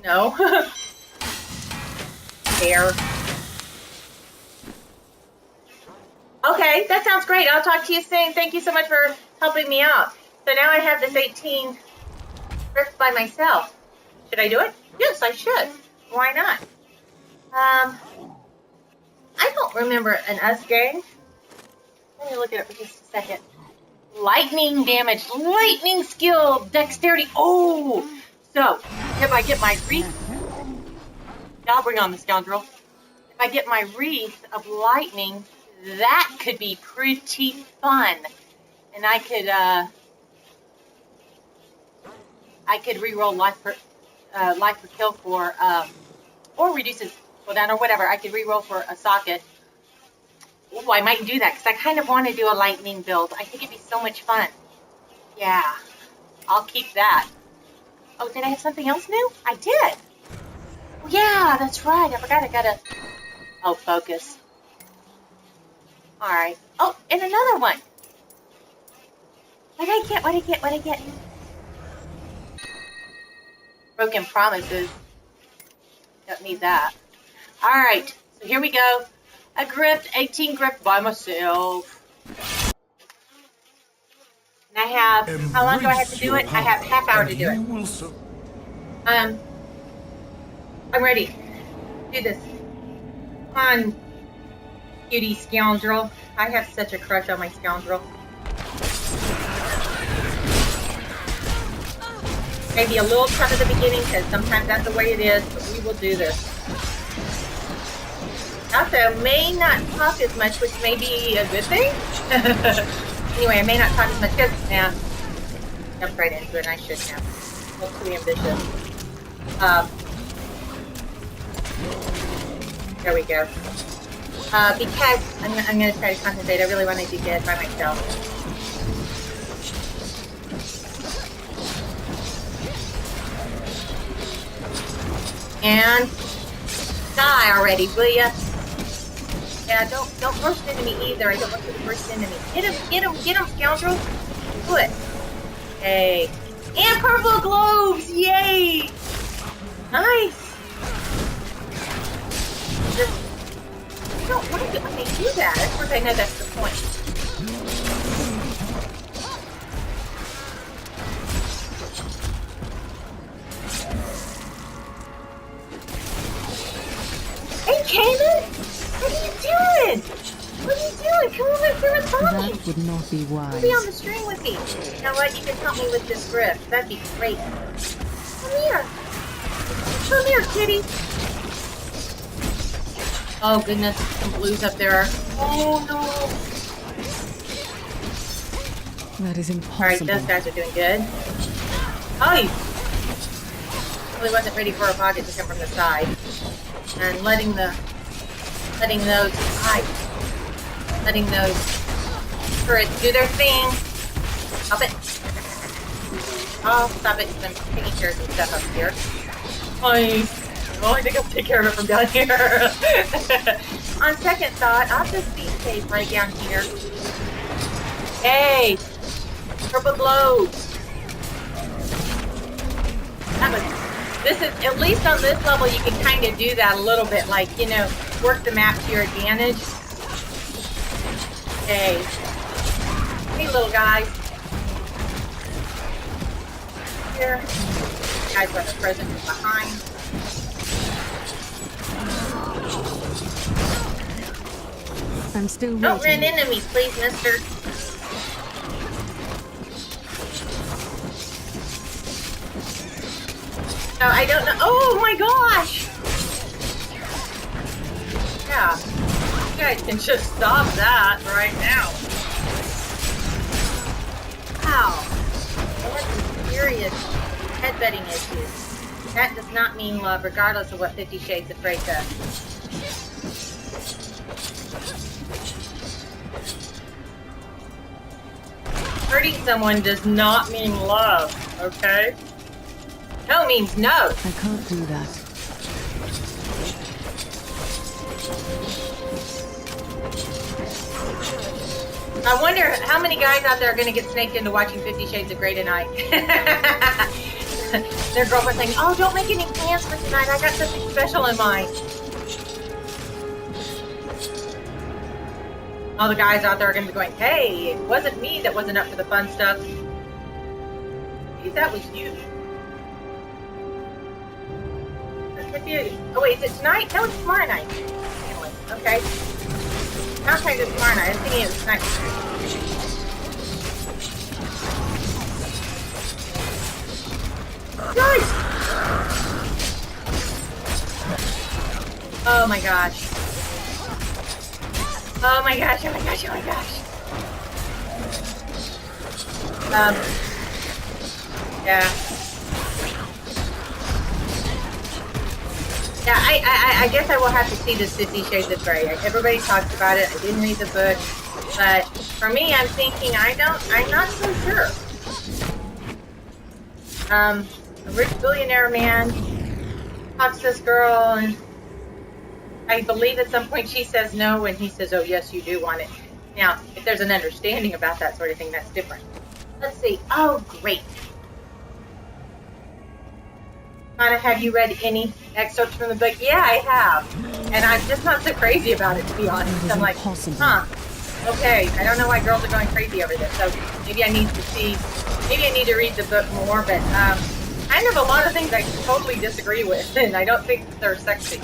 no. There. Okay, that sounds great. I'll talk to you soon. Thank you so much for helping me out. So now I have this 18 rift by myself. Should I do it? Yes, I should. Why not? I don't remember an us gang. Let me look at it for just a second. Lightning damage, lightning skill, dexterity. Oh, so if I get my wreath, I'll bring on the scoundrel. If I get my wreath of lightning, that could be pretty fun, and I could reroll life per kill for or reduces cooldown or whatever. I could reroll for a socket. Ooh, I might do that because I kind of want to do a lightning build. I think it'd be so much fun. Yeah, I'll keep that. Oh, did I have something else new? I did. Oh, yeah, that's right. I forgot I gotta. Oh, focus. All right. Oh, and another one. What did I get? What did I get? What did I get? Broken promises. Don't need that. All right. So here we go. I gripped 18 grip by myself. And I have, how long do I have to do it? I have half hour to do it. I'm ready. Do this. Come on, cutie scoundrel. I have such a crush on my scoundrel. Maybe a little tough at the beginning because sometimes that's the way it is, but we will do this. Also, may not talk as much, which may be a good thing. Anyway, I may not talk as much because, yeah, jumped right into it and I shouldn't have. I'm too ambitious. There we go. Because I'm going to try to concentrate. I really want to do good by myself. And die already, will ya? Yeah, don't burst into me either. I don't want you to burst into me. Get him, scoundrel. Good. Hey. And purple globes! Yay! Nice! I don't like it when they do that. Of course, I know that's the point. Hey, Cayman! What are you doing? What are you doing? Come over here and talk me. That would not be wise. Be on the string with me. You know what? You can help me with this grip. That'd be great. Come here. Come here, kitty. Oh, goodness. Some blues up there. Oh, no. That is impossible. Alright, those guys are doing good. Oh, he really wasn't ready for a pocket to come from the side. And letting those turrets do their thing. Stop it. Oh, stop it. I'm taking care of some stuff up here. I think I'll take care of it from down here. On second thought, I'll just be safe right down here. Hey! Purple globes! This is, at least on this level, you can kind of do that a little bit, like, you know, work the map to your advantage. Hey. Hey, little guys. Here. Guys left a present behind. I'm still waiting. Don't run into me, please, mister. No, I don't know. Oh my gosh! Yeah. You guys can just stop that right now. Wow. I had some serious headbutting issues. That does not mean love, regardless of what 50 Shades of Grey does. Hurting someone does not mean love, okay? No means no. I can't do that. I wonder how many guys out there are going to get snaked into watching 50 Shades of Grey tonight. Their girlfriend saying, oh, don't make any plans for tonight. I got something special in mind. All the guys out there are going to be going, hey, it wasn't me that wasn't up for the fun stuff. Maybe that was you. Oh wait, is it tonight? No, it's tomorrow night. Okay. Not trying to do tomorrow night. I was thinking it was tonight. Nice! Oh my gosh. Oh my gosh, oh my gosh, oh my gosh. Yeah. Yeah, I guess I will have to see this 50 Shades of Grey. Everybody talks about it. I didn't read the book. But for me, I'm thinking, I'm not so sure. A rich billionaire man talks to this girl, and I believe at some point she says no, and he says, oh, yes, you do want it. Now, if there's an understanding about that sort of thing, that's different. Let's see. Oh, great. Kind of, have you read any excerpts from the book? Yeah, I have. And I'm just not so crazy about it, to be honest. I'm like, huh, okay, I don't know why girls are going crazy over this. So maybe I need to read the book more, but kind of a lot of things I totally disagree with, and I don't think that they're sexy.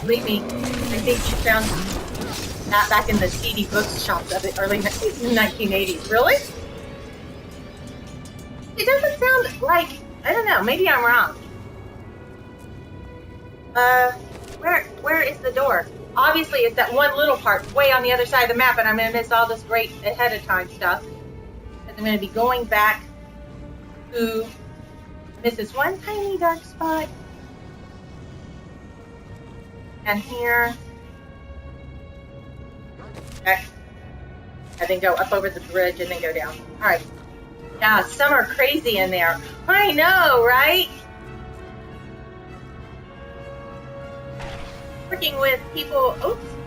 Believe me, I think you found that back in the seedy bookshops of the early 1980s. Really? It doesn't sound like, I don't know, maybe I'm wrong. Where is the door? Obviously, it's that one little part way on the other side of the map, and I'm going to miss all this great ahead of time stuff. Because I'm going to be going back to miss this one tiny dark spot. And here. Okay. And then go up over the bridge and then go down. Alright. Yeah, some are crazy in there. I know, right? Working with people,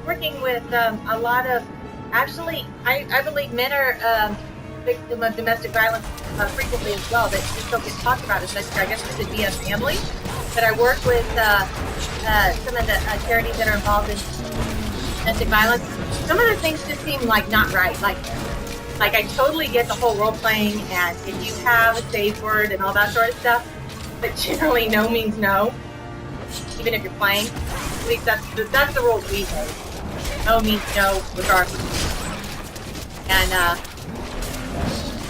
working with a lot of, actually, I believe men are victim of domestic violence frequently as well. That just don't get talked about as much. I guess it could be a family. But I work with some of the charities that are involved in domestic violence. Some of the things just seem like not right. Like I totally get the whole role playing, and if you have a safe word and all that sort of stuff, but generally no means no, even if you're playing. At least that's the rules we have. No means no, regardless. And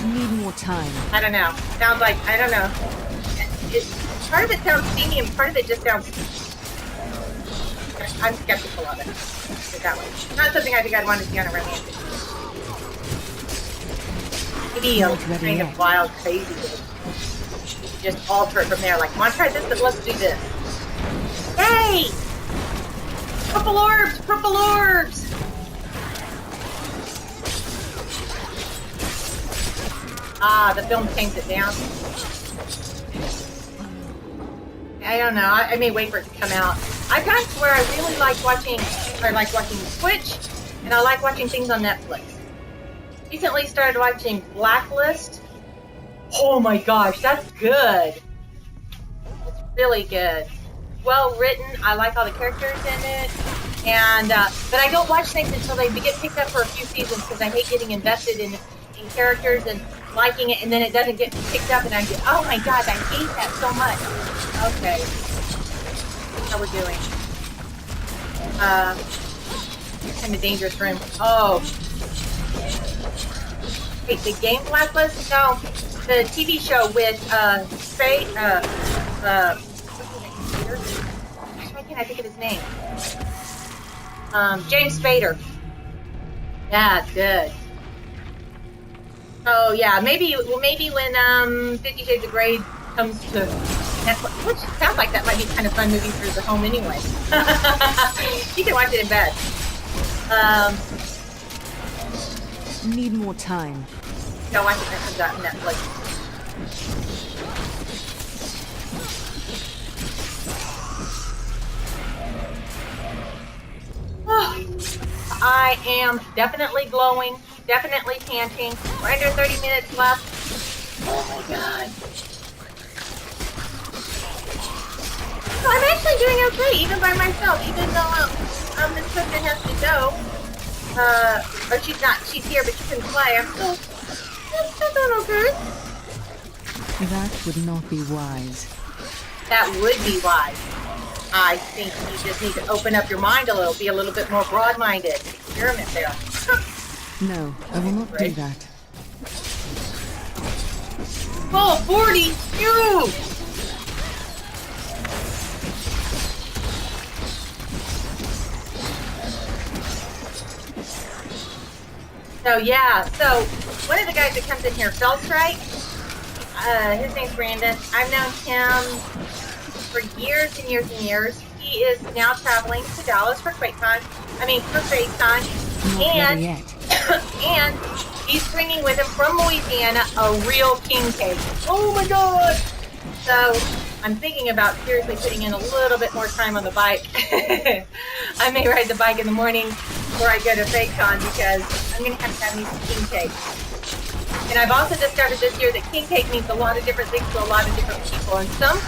Need more time. I don't know. Sounds like, I don't know. Part of it sounds steamy, and part of it just sounds. I'm skeptical of it. Put it that way. Not something I think I'd want to see on a romantic. Maybe a kind of wild, crazy. Just alter it from there. Like, want to try this, but let's do this. Hey! Purple orbs! Purple orbs! Ah, the film tames it down. I don't know. I may wait for it to come out. I've gotten to where I really like watching Twitch, and I like watching things on Netflix. Recently started watching Blacklist. Oh my gosh, that's good. It's really good. Well written. I like all the characters in it. And but I don't watch things until they get picked up for a few seasons, because I hate getting invested in characters and liking it, and then it doesn't get picked up, and I get, oh my god, I hate that so much. Okay. That's how we're doing. Kind of dangerous room. Oh. Wait, the game Blacklist? No. The TV show with, why can't I think of his name? James Spader. Yeah, it's good. Oh yeah, maybe when 50 Shades of Grey comes to Netflix, which sounds like that might be kind of fun movie for the home anyway. You can watch it in bed. Need more time. Go watch it when it comes out on Netflix. Oh, I am definitely glowing. Definitely panting. We're under 30 minutes left. Oh my god. So I'm actually doing okay, even by myself, even though this person has to go. Or she's here, but she couldn't play. I'm still doing okay. That would not be wise. That would be wise. I think you just need to open up your mind a little, be a little bit more broad-minded. Experiment there. No, I will not do that. Oh, 40! You! So, yeah. So, one of the guys that comes in here, Strike. His name's Brandon. I've known him for years and years and years. He is now traveling to Dallas for QuakeCon. For FaceTime. Not ready yet. And he's bringing with him from Louisiana a real king cake. Oh my god! So I'm thinking about seriously putting in a little bit more time on the bike. I may ride the bike in the morning before I go to FaceCon, because I'm going to have me some king cake. And I've also discovered this year that king cake means a lot of different things to a lot of different people. And some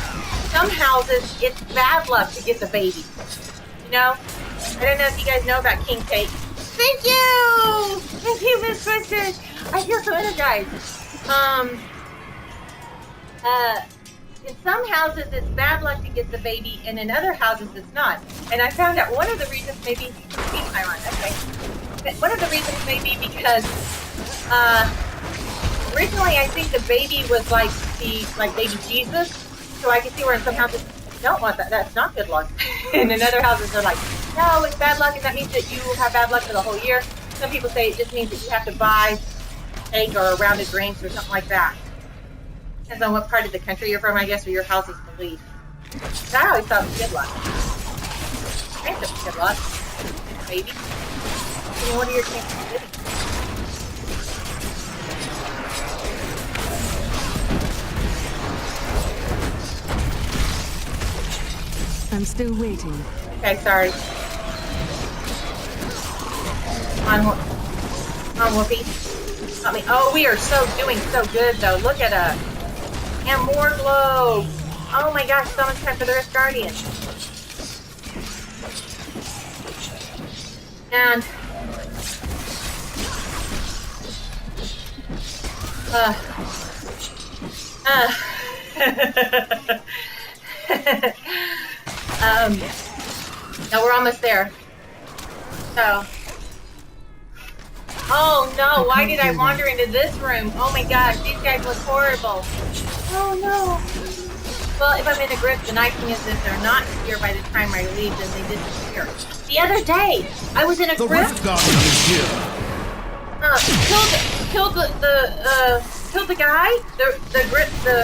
houses, it's bad luck to get the baby. You know? I don't know if you guys know about king cake. Thank you! Thank you, Miss Kristen. I feel so energized. In some houses, it's bad luck to get the baby, and in other houses, it's not. And I found out one of the reasons may be, one of the reasons may be because, originally I think the baby was like baby Jesus, so I can see where in some houses you don't want that. That's not good luck. And in other houses, they're like, no, it's bad luck, and that means that you have bad luck for the whole year. Some people say it just means that you have to buy cake or rounded drinks or something like that. Depends on what part of the country you're from, I guess, or your house's belief. But I always thought it was good luck. I think it was good luck. Maybe. I mean, what are your chances of living? I'm still waiting. Okay, sorry. On Whoopi. Not me. Oh, we are doing so good, though. Look at us. And more globes. Oh my gosh, so much time for the Rift Guardian. And no, we're almost there. So, oh no, why did I wander into this room? Oh my gosh, these guys look horrible. Oh no. Well, if I'm in a grip, the nice thing is if they're not here by the time I leave, then they disappear. The other day, I was in a grip. Rift Guardian is here. Killed the guy, the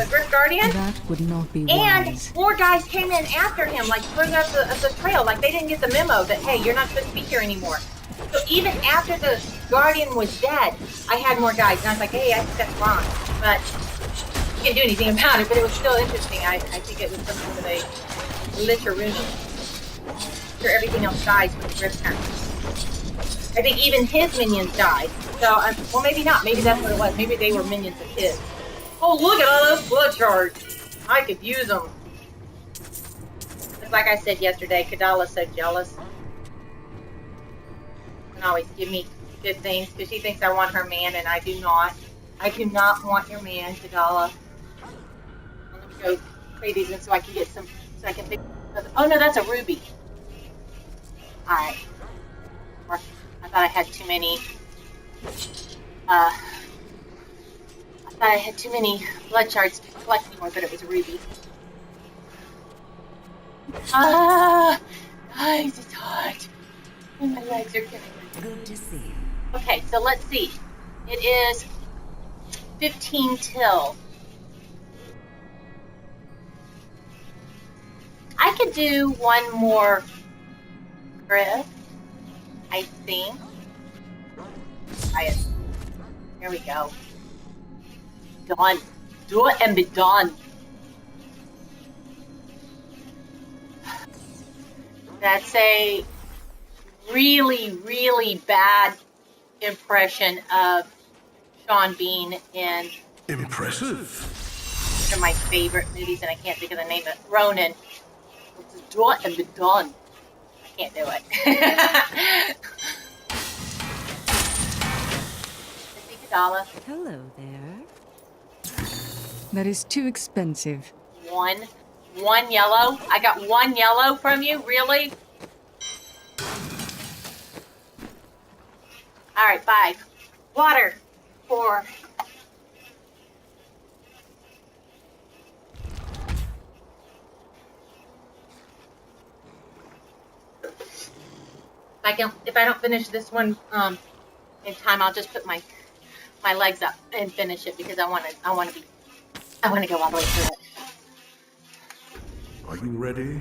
grip guardian. That would not be and wise. more guys came in after him, like further up the trail. Like they didn't get the memo that, hey, you're not supposed to be here anymore. So even after the guardian was dead, I had more guys. And I was like, hey, I think that's wrong. But you can't do anything about it. But it was still interesting. I think it was something that they literally sure everything else dies when the grip happens. I think even his minions died. So, well, maybe not. Maybe that's what it was. Maybe they were minions of his. Oh, look at all those blood shards. I could use them. Just like I said yesterday, Kadala's so jealous. And always give me good things because she thinks I want her man, and I do not. I do not want your man, Kadala. Let me go trade these in so I can get some, so I can think. Oh no, that's a ruby. Alright. I thought I had too many. I thought I had too many blood shards to collect anymore, but it was a ruby. Guys, it's hot. And my legs are killing me. Good to see. Okay, so let's see. It is 15 till. I could do one more grip, I think. Here we go. Done. Do it and be done. That's a really, really bad impression of Sean Bean in Impressive. one of my favorite movies, and I can't think of the name of it. Ronan. Do it and be done. I can't do it. Hello there. That is too expensive. One yellow? I got one yellow from you? Really? Alright, 5. Water. 4. If I don't finish this one in time, I'll just put my legs up and finish it because I want to go all the way through it. Are you ready?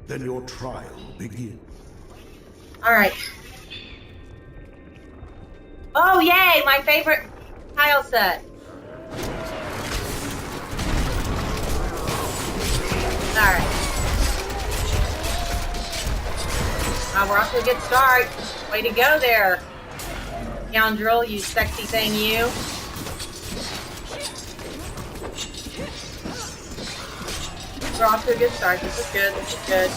Then your trial begins. All right. Oh yay! My favorite tile set. All right. We're off to a good start. Way to go there, scoundrel, you sexy thing, you. we're off to a good start. This is good. This is good.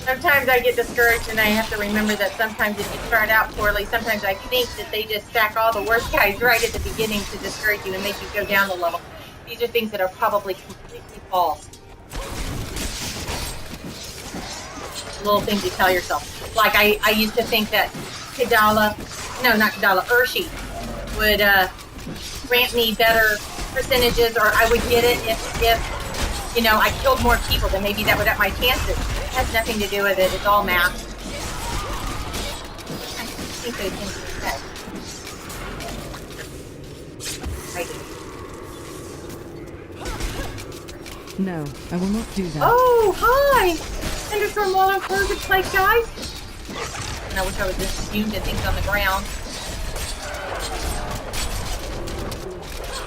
Sometimes I get discouraged, and I have to remember that sometimes if you start out poorly, sometimes I think that they just stack all the worst guys right at the beginning to discourage you and make you go down a level. These are things that are probably completely false. Little things you tell yourself. Like I used to think that Urshi would grant me better percentages, or I would get it if you know I killed more people. Then maybe that would up my chances. It has nothing to do with it. It's all math. I think they think it's No, I will not do that. Oh, hi! Thunderstorm while I'm close to play, guys. And I wish I was just immune to things on the ground.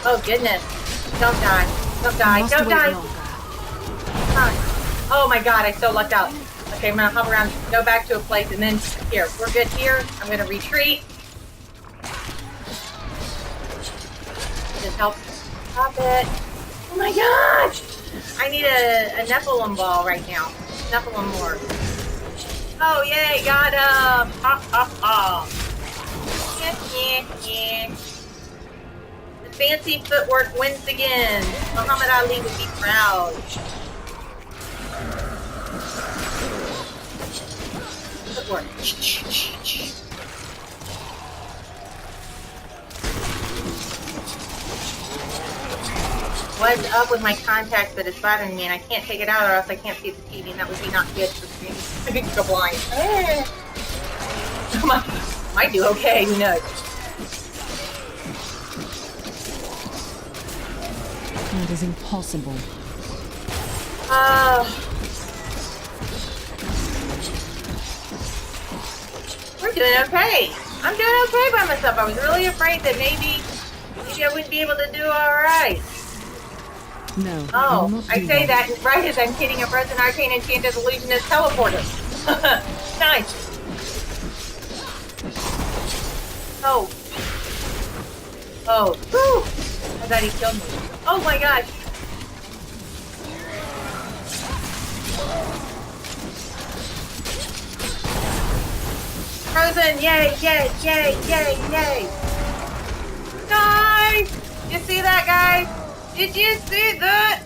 Oh, goodness. Don't die. Don't die. Don't die. Oh, my God. I so lucked out. Okay, I'm going to hop around, go back to a place, and then here. We're good here. I'm going to retreat. Just help. Stop it. Oh, my God! I need a Nephilim ball right now. Nephilim more. Oh, yay, got him! Ha, ha, ha. Yeah. The fancy footwork wins again. Muhammad Ali would be proud. Footwork. What's up with my contacts that is bothering me, and I can't take it out or else I can't see the TV, and that would be not good for me. I could go blind. Might do okay, who knows? That is impossible. We're doing okay. I'm doing okay by myself. I was really afraid that maybe I wouldn't be able to do alright. No. Oh, I say that right as I'm hitting a Frozen Arcane Enchanted Illusionist Teleporter. Nice. Oh. Oh. Whew. I thought he killed me. Oh my gosh. Frozen, yay, yay, yay, yay, yay. Nice! You see that, guys? Did you see that?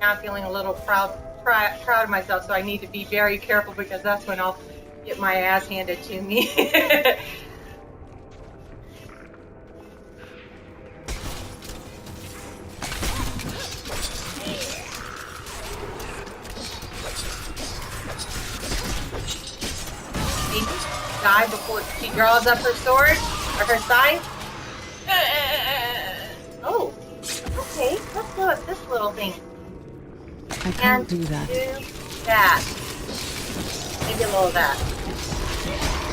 Now I'm feeling a little proud of myself, so I need to be very careful because that's when I'll get my ass handed to me. Die before she draws up her sword or her scythe. Oh, okay. Let's go with this little thing. I can't do that. Do that. Maybe a little of that.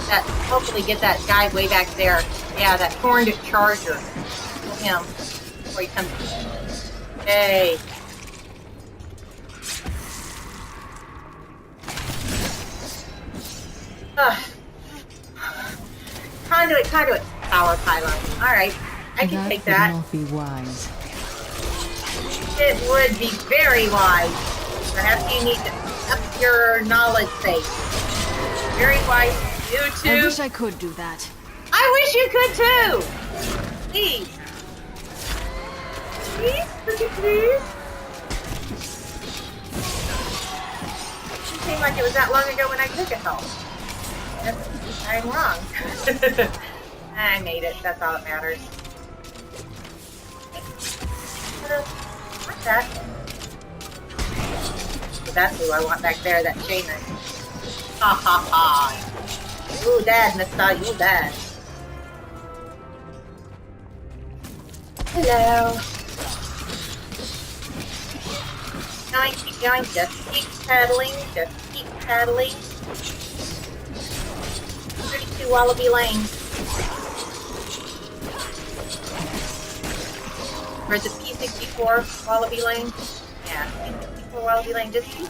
That hopefully get that guy way back there. Yeah, that horned charger. Kill him before he comes. Hey. Conduit. Power pylon. Alright. I can take that. That would not be wise. It would be very wise. Perhaps you need to up your knowledge base. Very wise. You too. I wish I could do that. I wish you could too. Please. Please? Pretty please? It seemed like it was that long ago when I took a help. I'm wrong. I made it. That's all that matters. What's that? So that's who I want back there, that shaman. Ha ha ha. You dead, mister. You dead. Hello. Keep going. Just keep paddling. Just keep paddling. 32 Wallaby Lane. Or is it P64 Wallaby Lane? Yeah, P64 Wallaby Lane. Just keep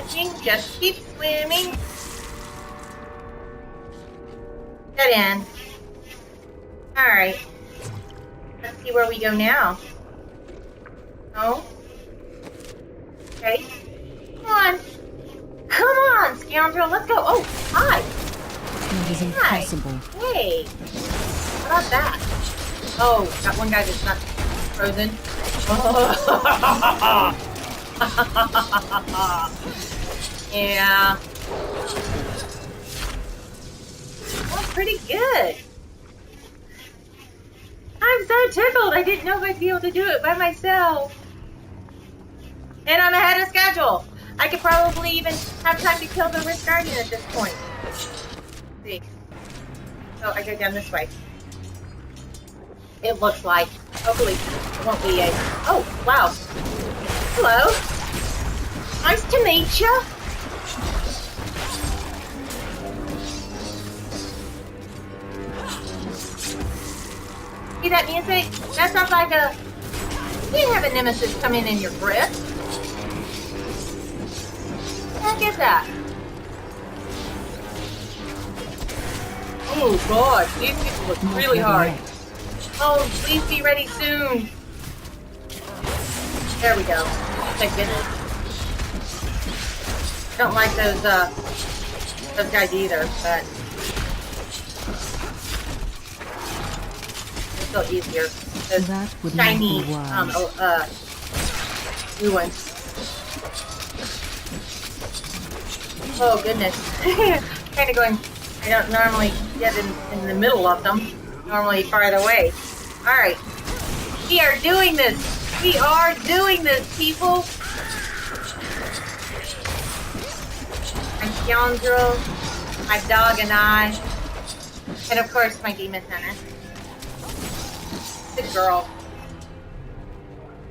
swimming. Just keep swimming. Dead end. Alright. Let's see where we go now. Oh. Okay. Come on. Come on, scoundrel. Let's go. Oh, hi. That is impossible. Hi. Hey. How about that? Oh, that one guy that's not frozen. Yeah. That's pretty good. I'm so tickled. I didn't know if I'd be able to do it by myself. And I'm ahead of schedule. I could probably even have time to kill the Rift Guardian at this point. Let's see. So I go down this way. It looks like. Hopefully it won't be a... Oh, wow. Hello. Nice to meet you. See that music? That sounds like a... You didn't have a nemesis come in your grip. Heck is that? Oh god, these people look really hard. Oh, please be ready soon. There we go. Thank goodness. Don't like those guys either, but it's still easier. Those That would shiny, not be wise. new ones. Oh goodness. Kind of going, I don't normally get in the middle of them. Normally farther away. Alright. We are doing this. We are doing this, people. My scoundrel, my dog and I, and of course my demon hunter. Good girl.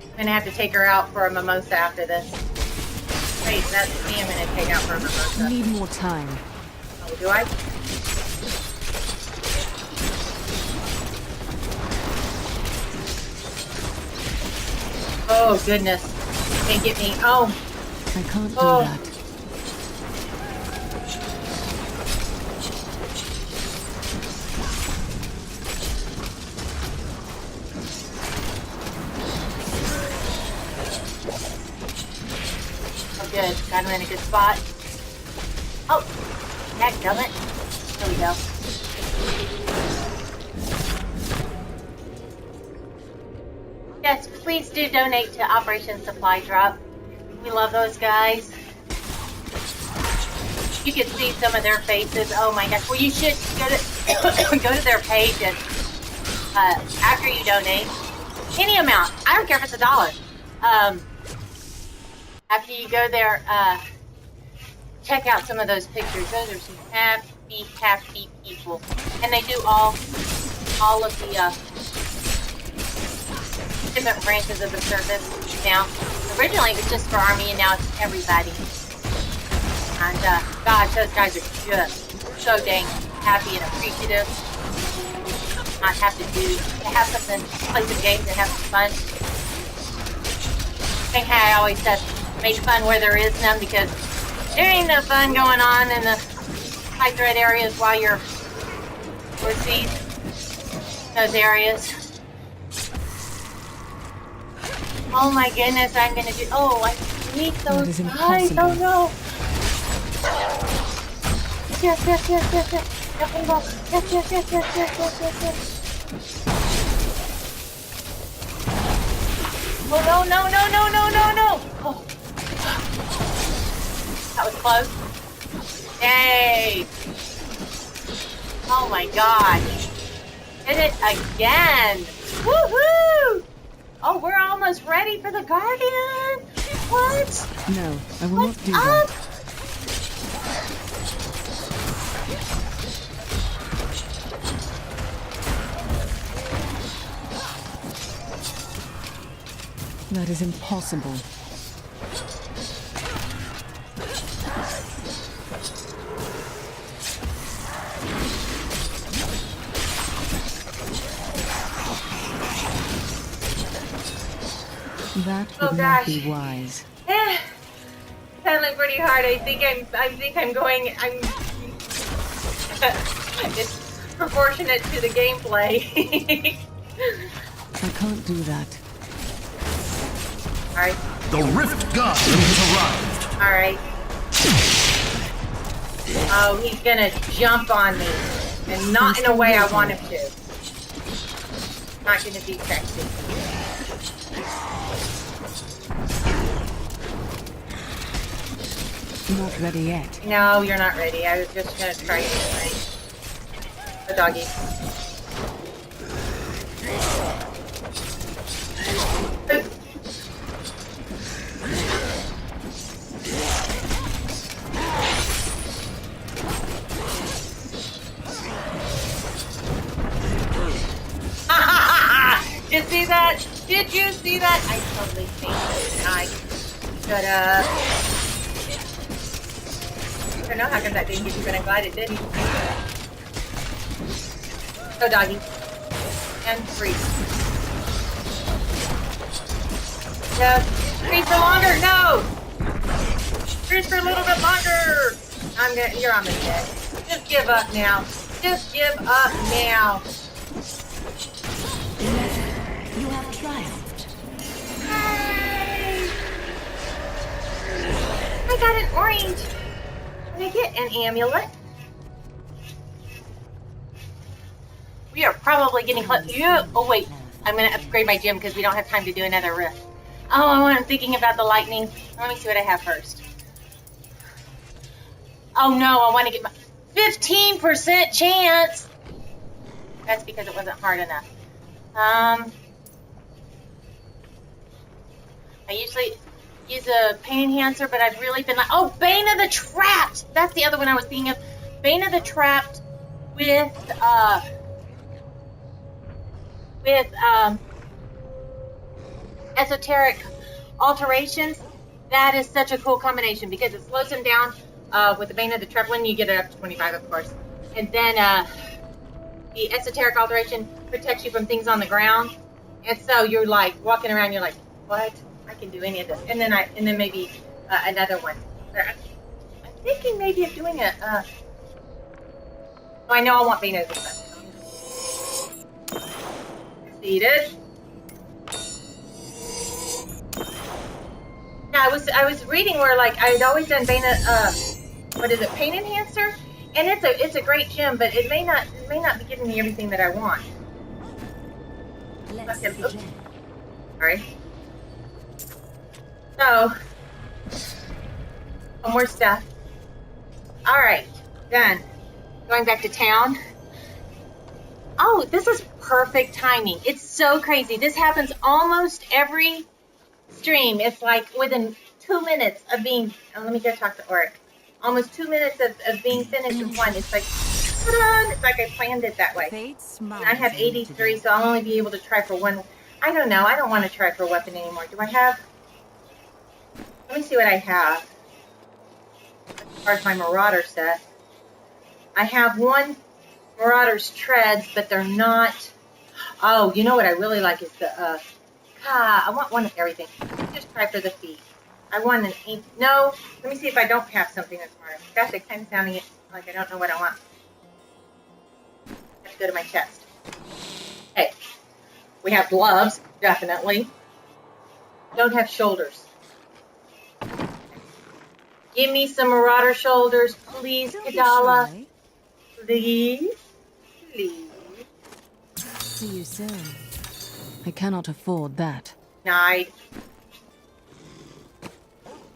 I'm gonna have to take her out for a mimosa after this. Wait, that's me I'm gonna take out for a mimosa. I need more time. Oh, do I? Oh goodness. Can't get me. Oh. I can't do Oh. that. Oh good. Got him in a good spot. Oh. Dadgummit. There we go. Yes, please do donate to Operation Supply Drop. We love those guys. You can see some of their faces. Oh my gosh. Well, you should go to go to their page and after you donate any amount. I don't care if it's $1. After you go there, check out some of those pictures. Those are some happy people, and they do all of the different branches of the service now. Originally it was just for Army, and now it's everybody. And gosh, those guys are just so dang happy and appreciative. Not have to have something, play some games and have some fun. I think I always said, make fun where there is none, because there ain't no fun going on in the high threat areas while you're overseas. Those areas. Oh my goodness, I'm gonna do. Oh, I need those guys. Oh no. Yes. Definitely go. Yes. Oh no. Oh. That was close. Yay. Oh my gosh. Did it again. Woohoo! Oh, we're almost ready for the Guardian. What? No, I will not do that. That is impossible. That would not be wise. Paddling pretty hard. I think I'm going. It's proportionate to the gameplay. I can't do that. Alright. The Rift Guardian has arrived. Alright. Oh, he's gonna jump on me. And not in a way I want him to. Not gonna be sexy. Not ready yet. No, you're not ready. I was just gonna try you tonight. The doggy. Did you see that? Did you see that? I totally changed it. I shut up. I don't know how come that didn't get you, but I'm glad it didn't. Go, doggy. And freeze. Yes. Freeze for longer. No. Freeze for a little bit longer. You're on the deck. Just give up now. Just give up now. You have triumphed. Yay! I got an orange. Can I get an amulet? We are probably getting close. Oh wait, I'm gonna upgrade my gym because we don't have time to do another rift. Oh, I'm thinking about the lightning. Let me see what I have first. Oh no, I want to get my 15% chance. That's because it wasn't hard enough. I usually use a pain enhancer, but I've really been like, oh, Bane of the Trapped! That's the other one I was thinking of. Bane of the Trapped with esoteric alterations. That is such a cool combination because it slows them down. With the Bane of the Trapped one, you get it up to 25, of course. And then the esoteric alteration protects you from things on the ground. And so you're like walking around, you're like, what? I can do any of this. And then maybe another one. I'm thinking maybe of doing a. Oh, I know I want Bane of the Trapped. Seated. Yeah, I was reading where like I had always done Bane of what is it, pain enhancer, and it's a great gym, but it may not be giving me everything that I want. Let's Okay. begin. All right. So, more stuff. All right, done. Going back to town. Oh, this is perfect timing. It's so crazy. This happens almost every stream. It's like within 2 minutes of being. Oh, let me go talk to Oric. Almost 2 minutes of being finished with one. It's like, ta-da! It's like I planned it that way. And I have 83, so I'll only be able to try for one. I don't know. I don't want to try for a weapon anymore. Do I have? Let me see what I have. As far as my Marauder set. I have one Marauder's treads, but they're not. Oh, you know what I really like is the. I want one of everything. Let's just try for the feet. I want an ink. No, let me see if I don't have something that's more. Gosh, I'm kind of sounding it like I don't know what I want. Let's go to my chest. Okay. We have gloves, definitely. Don't have shoulders. Give me some Marauder shoulders, please, Don't be Kadala. shy. Please. Please. See you soon. I cannot afford that. Denied.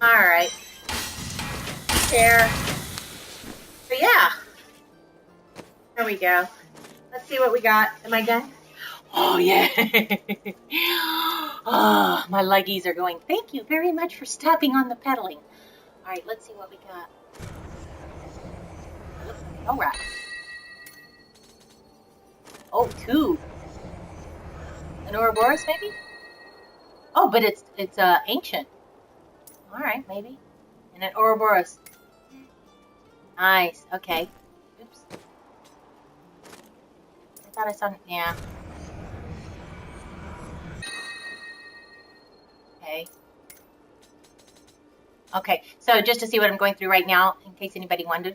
Alright. There. So yeah. There we go. Let's see what we got. Am I done? Oh yeah. Oh, my leggies are going. Thank you very much for stopping on the pedaling. Alright, let's see what we got. Alright. Oh, 2. An Ouroboros, maybe? Oh, but it's ancient. All right, maybe. And an Ouroboros. Nice. Okay. Oops. I thought I saw. Yeah. Okay. Okay. So just to see what I'm going through right now, in case anybody wondered.